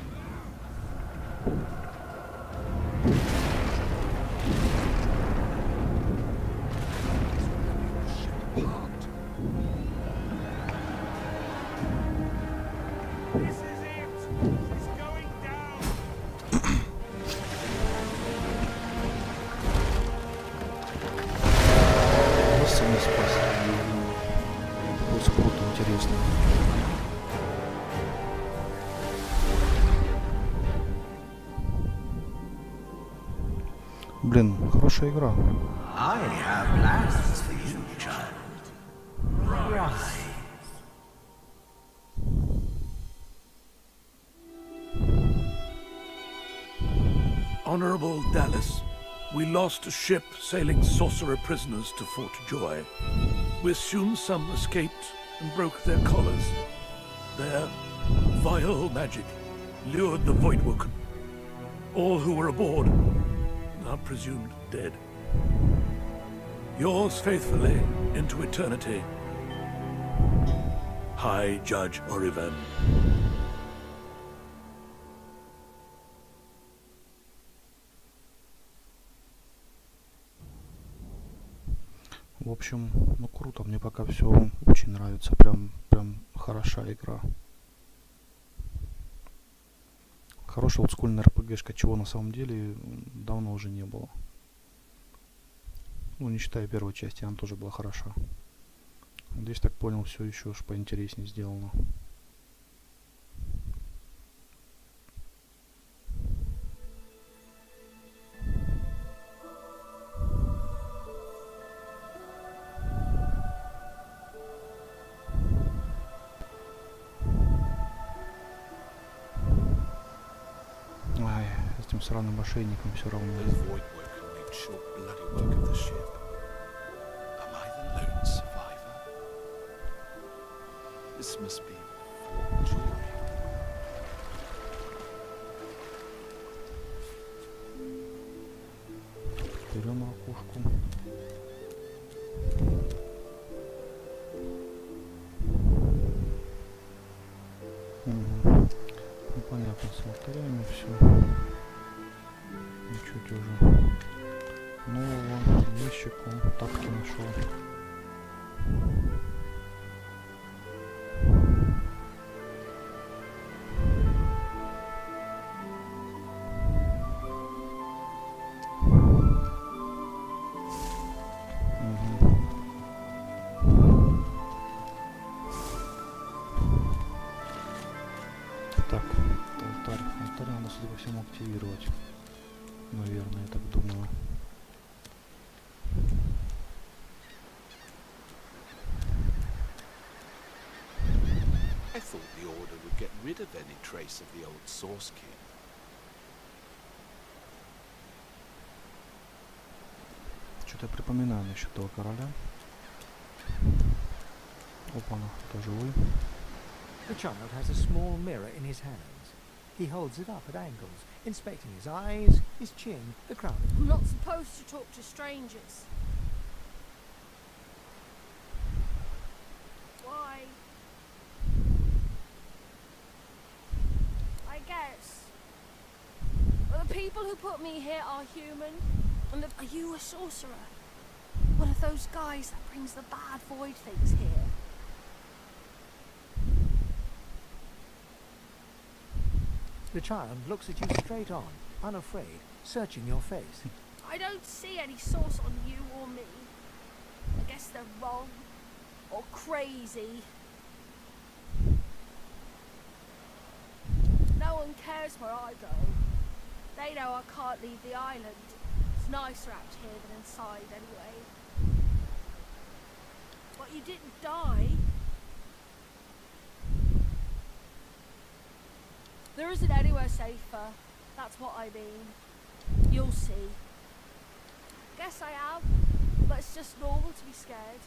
Блин, хорошая игра. I have plans for you, child. Rise. Honorable Dallas, we lost a ship sailing sorcerer prisoners to Fort Joy. We assume some escaped and broke their collars. Their vile magic lured the Voidwoken. All who were aboard are presumed dead. Yours faithfully into eternity, High Judge Oriven. В общем, ну круто, мне пока все очень нравится, прям хороша игра. Хорошая олдскульная РПГшка, чего на самом деле давно уже не было. Ну, не считая первой части, она тоже была хороша. Здесь, так понял, все еще уж поинтереснее сделано. Ай, с этим сраным мошенником все равно. This must be Fort Joy. Берем ракушку. Ну, понятно, с алтаря. ему активировать. Наверное, я так думаю. I thought the Order would get rid of any trace of the old Source King. Что-то я припоминаю насчет этого короля. Опа-на, кто живой? The child has a small mirror in his hands. He holds it up at angles, inspecting his eyes, his chin, the crown. I'm not supposed to talk to strangers. Why? I guess. Well, the people who put me here are human. And are you a sorcerer? One of those guys that brings the bad void things here? The child looks at you straight on, unafraid, searching your face. I don't see any source on you or me. I guess they're wrong. Or crazy. No one cares where I go. They know I can't leave the island. It's nicer out here than inside anyway. But you didn't die. There isn't anywhere safer. That's what I mean. You'll see. Guess I am, but it's just normal to be scared.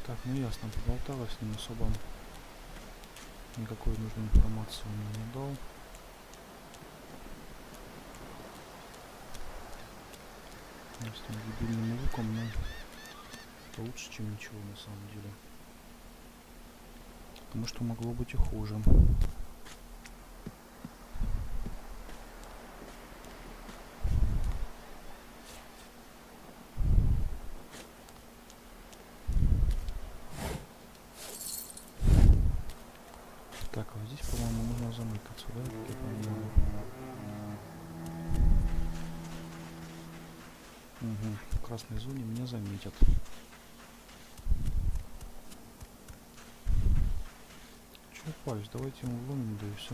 Так, ну ясно, поболтала с ним особо. Никакой нужной информации он мне не дал. С тем дебильным луком, но это лучше, чем ничего на самом деле. Потому что могло быть и хуже. Так, а здесь, по-моему, нужно замыкаться, да? Как я понимаю. Угу. В красной зоне меня заметят. Чё паюсь? Давайте ему вломим, да и все.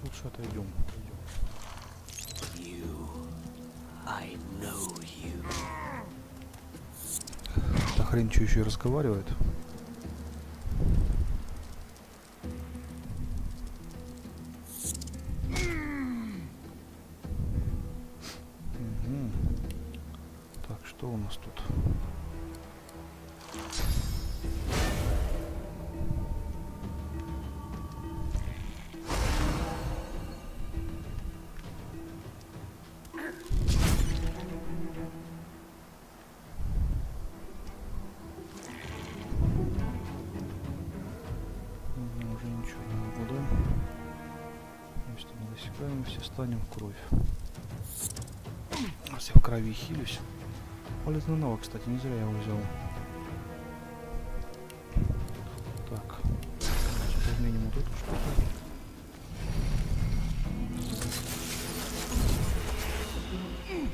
Лучше отойдем. Эта хрень что, еще и разговаривает? Угу. Так, что у нас тут? Все станем в кровь. Сейчас я в крови хилюсь. Полезный навык, кстати, не зря я его взял. Так. Значит, изменим вот эту штуку.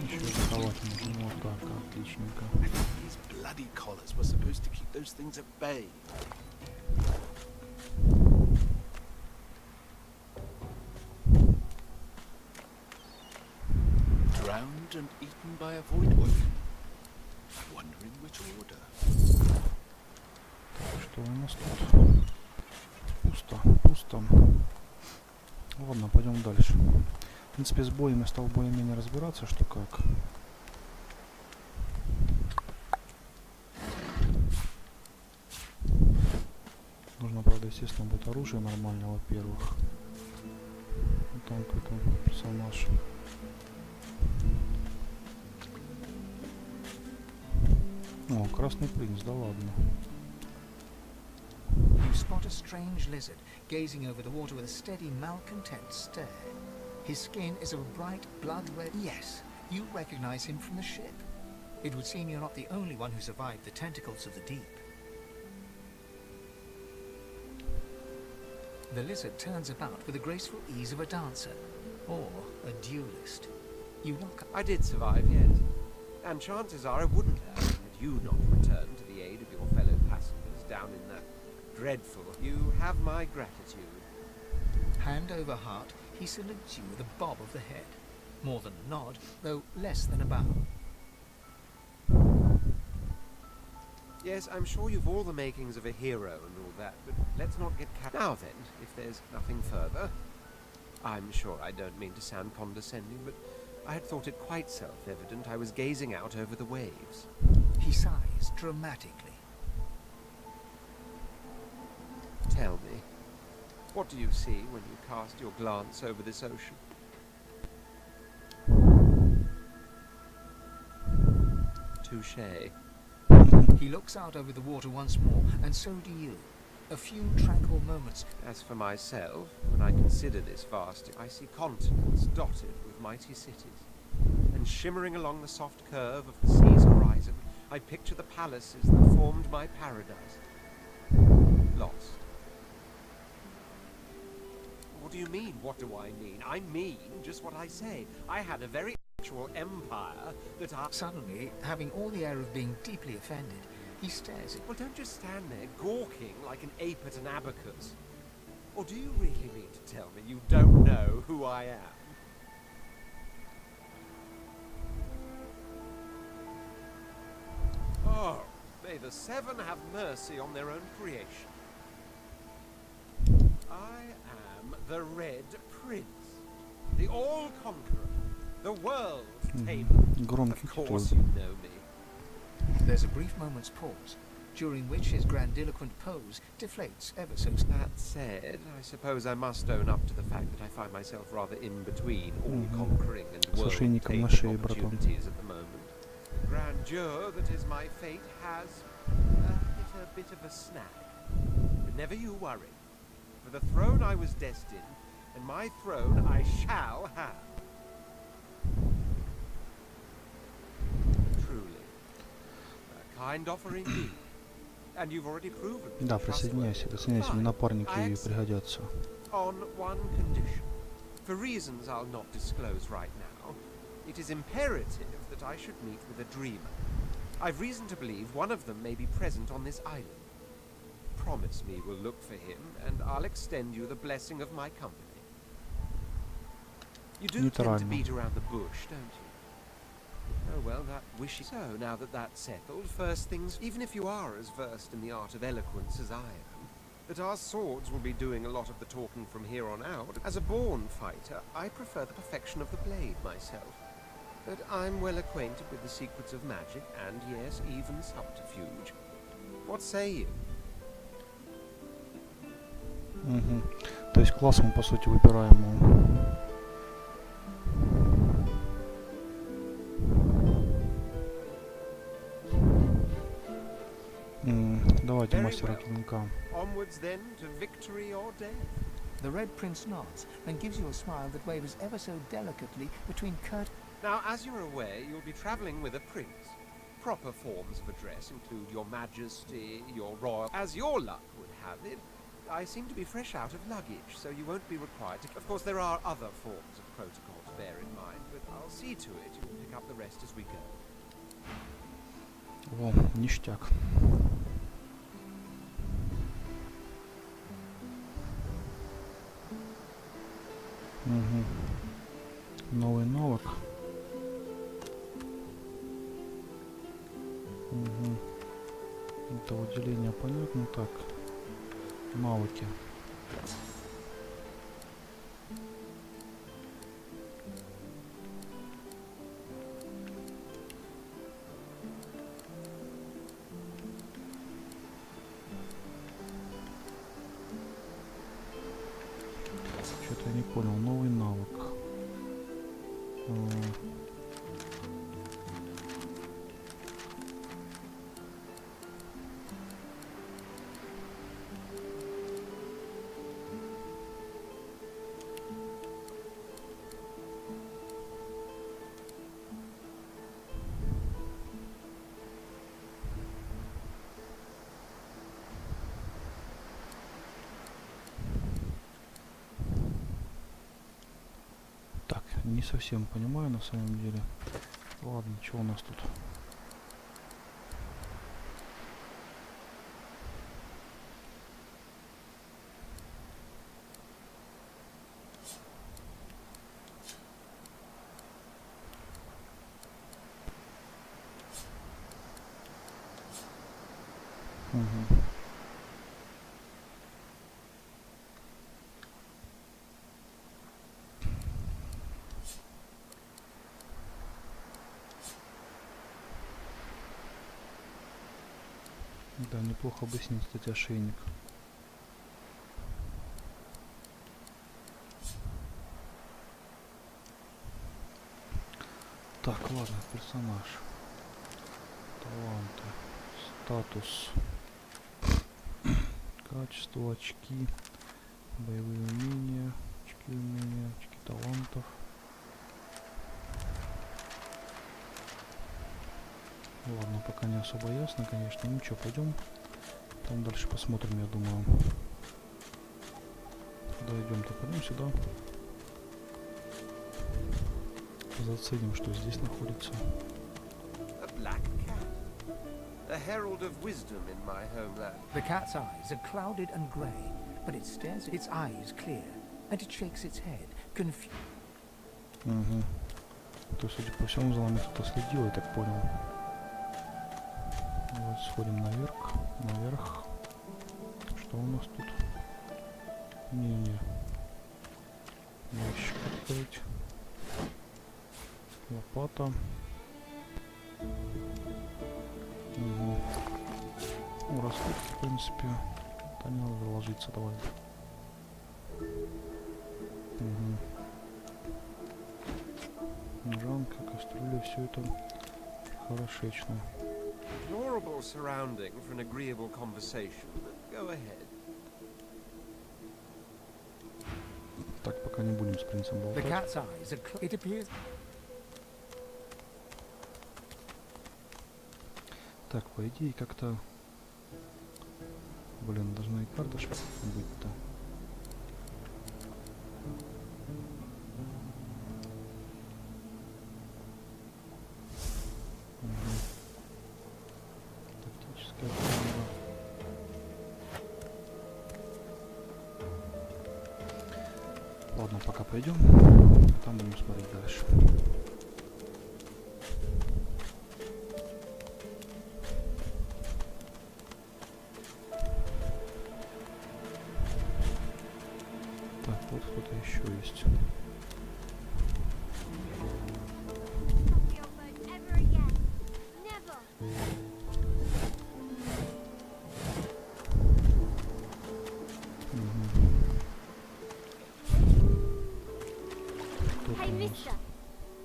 Еще атаковать нужно. Вот так, отличненько. And eaten by a void woman. I wonder in which order. Так, что у нас тут? Пусто, пусто. Ладно, пойдем дальше. В принципе, с боем я стал более-менее разбираться, что как. Нужно, правда, естественно, будет оружие нормальное, во-первых. Вот он какой-то персонаж. О, красный принц, да ладно. You spot a strange lizard gazing over the water with a steady, malcontent stare. His skin is of a bright, blood-red. Yes, you recognize him from the ship. It would seem you're not the only one who survived the tentacles of the deep. The lizard turns about with the graceful ease of a dancer, or a duelist. You lock up. I did survive, yes. And chances are I wouldn't have had you not returned to the aid of your fellow passengers down in that dreadful... You have my gratitude. Hand over heart, he salutes you with a bob of the head. More than a nod, though less than a bow. Yes, I'm sure you've all the makings of a hero and all that, but let's not get carried... Now then, if there's nothing further... I'm sure I don't mean to sound condescending, but I had thought it quite self-evident I was gazing out over the waves. He sighs dramatically. Tell me, what do you see when you cast your glance over this ocean? Touché. He looks out over the water once more, and so do you. A few tranquil moments. As for myself, when I consider this vast, I see continents dotted with mighty cities. And shimmering along the soft curve of the sea's horizon, I picture the palaces that formed my paradise. Lost. What do you mean, what do I mean? I mean just what I say. I had a very actual empire that I... Suddenly, having all the air of being deeply offended, he stares at... Well, don't just stand there gawking like an ape at an abacus. Or do you really mean to tell me you don't know who I am? Oh, may the seven have mercy on their own creation. I am the Red Prince, the All-Conqueror, the World Tamer. Of course you know me. There's a brief moment's pause, during which his grandiloquent pose deflates ever so... That said, I suppose I must own up to the fact that I find myself rather in between all-conquering and world-taking opportunities at the moment. The grandeur that is my fate has hit a bit of a snag. But never you worry. For the throne I was destined, and my throne I shall have. Truly. A kind offer indeed. And you've already proven. Да, присоединяйся, мне напарники пригодятся. On one condition. For reasons I'll not disclose right now, it is imperative that I should meet with a dreamer. I've reason to believe one of them may be present on this island. Promise me we'll look for him, and I'll extend you the blessing of my company. You do tend to beat around the bush, don't you? Oh well, that wish is so. Now that that's settled, first things, even if you are as versed in the art of eloquence as I am, that our swords will be doing a lot of the talking from here on out. As a born fighter, I prefer the perfection of the blade myself. But I'm well acquainted with the secrets of magic, and yes, even subterfuge. What say you? То есть класс мы по сути выбираем. Давайте мастера клинка. Onwards then to victory or death. The Red Prince nods and gives you a smile that wavers ever so delicately between curt... Now, as you're aware, you'll be traveling with a prince. Proper forms of address include your majesty, your royal... As your luck would have it, I seem to be fresh out of luggage, so you won't be required to... Of course, there are other forms of protocol to bear in mind, but I'll see to it you'll pick up the rest as we go. О, ништяк. Новый навык. Это выделение понятно. Так, навыки. Не совсем понимаю на самом деле. Ладно, что у нас тут? Угу. Да, неплохо бы снять, кстати, ошейник. Так, ладно, персонаж. Таланты. Статус. Качество, очки. Боевые умения. Очки талантов. Ладно, пока не особо ясно, конечно. Ну что, пойдем. Там дальше посмотрим, я думаю. Куда идем-то? Пойдем сюда. Заценим, что здесь находится. A herald of wisdom in my homeland. The cat's eyes are clouded and grey, but it stares. Its eyes clear, and it shakes its head, confused. Угу. То, судя по всему, за нами кто-то следил, я так понял. Вот, сходим наверх. Что у нас тут? Не-не. Ящик открыть. Лопата. Угу. Ну, расходки, в принципе. Да не надо ложиться, давай. Угу. Жанка, кастрюля, все это хорошечно. Deplorable surrounding for an agreeable conversation, but go ahead. Так, пока не будем с принцем болтать. It appears. Так, по идее, как-то... Блин, должна и карта быть-то. Тактическая камера. Ладно, пока пойдем. Там будем смотреть дальше. Так, вот кто-то еще есть. Hey, mister.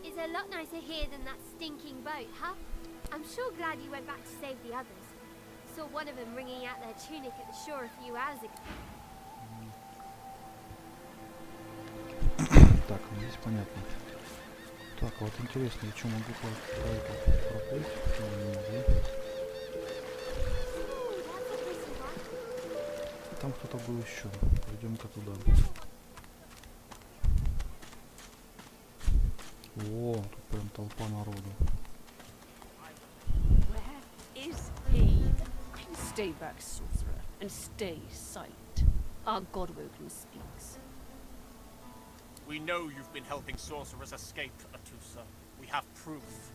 It's a lot nicer here than that stinking boat, huh? I'm sure glad you went back to save the others. Saw one of them wringing out their tunic at the shore a few hours ago. Так, ну здесь понятно. Так, а вот интересно, я что могу проплыть? Не могу. Там кто-то был еще. Пойдем-ка туда. О, тут прям толпа народу. Where is he? Stay back, sorcerer, and stay silent. Our Godwoken speaks. We know you've been helping sorcerers escape, Atusa. We have proof.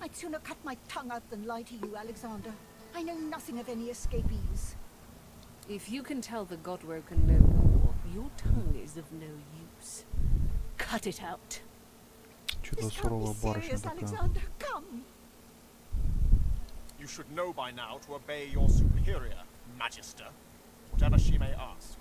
I'd sooner cut my tongue out than lie to you, Alexander. I know nothing of any escapees. If you can tell the Godwoken no more, your tongue is of no use. Cut it out. Что-то суровая барышня такая. Alexander, come. You should know by now to obey your superior, Magister, whatever she may ask.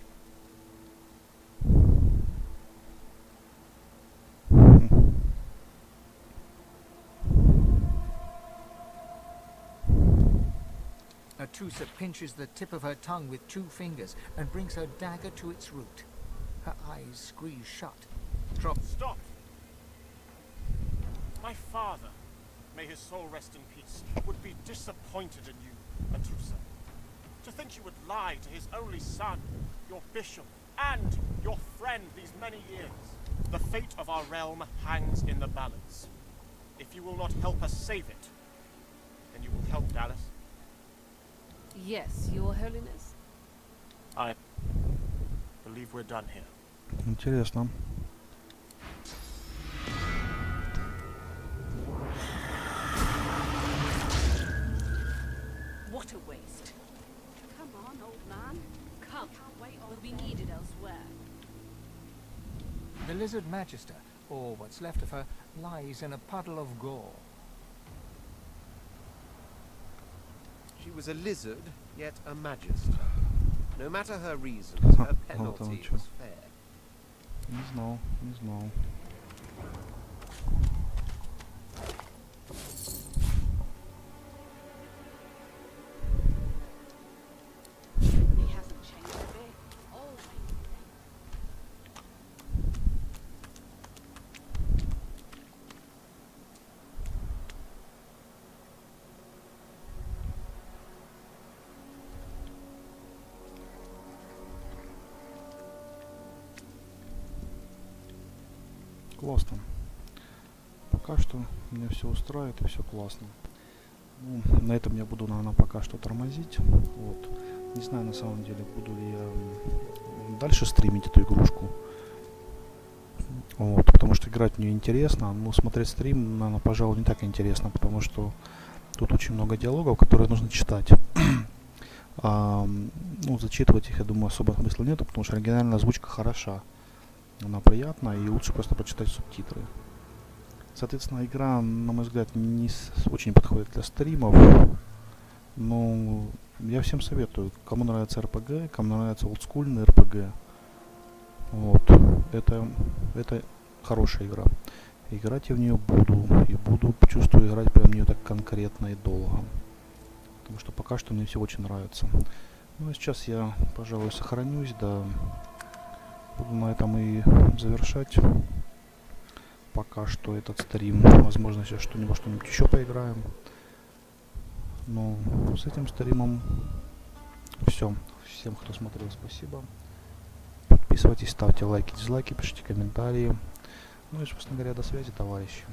Atusa pinches the tip of her tongue with 2 fingers and brings her dagger to its root. Her eyes squeeze shut. Stop! My father, may his soul rest in peace, would be disappointed in you, Atusa. To think you would lie to his only son, your bishop, and your friend these many years. The fate of our realm hangs in the balance. If you will not help us save it, then you will help Dallas. Yes, Your Holiness. I believe we're done here. Интересно. What a waste. Come on, old man. Come, we'll be needed elsewhere. The Lizard Magister, or what's left of her, lies in a puddle of gore. She was a lizard, yet a magister. No matter her reasons, her penalty was fair. Не знал, не знал. He hasn't changed a bit. Always. Классно. Пока что меня все устраивает и все классно. Ну, на этом я буду, наверное, пока что тормозить. Вот. Не знаю, на самом деле, буду ли я дальше стримить эту игрушку. Вот, потому что играть в нее интересно. Но смотреть стрим, наверное, пожалуй, не так интересно, потому что тут очень много диалогов, которые нужно читать. Ну, зачитывать их, я думаю, особо смысла нету, потому что оригинальная озвучка хороша. Она приятная, и лучше просто почитать субтитры. Соответственно, игра, на мой взгляд, не очень подходит для стримов. Но я всем советую. Кому нравится RPG, кому нравится олдскульный RPG. Вот. Это хорошая игра. Играть я в нее буду. И буду, чувствую, играть прям в нее так конкретно и долго. Потому что пока что мне все очень нравится. Ну а сейчас я, пожалуй, сохранюсь, да. Буду на этом и завершать пока что этот стрим. Возможно, сейчас что-нибудь еще поиграем. Но с этим стримом все. Всем, кто смотрел, спасибо. Подписывайтесь, ставьте лайки, дизлайки, пишите комментарии. Ну и, собственно говоря, до связи, товарищи.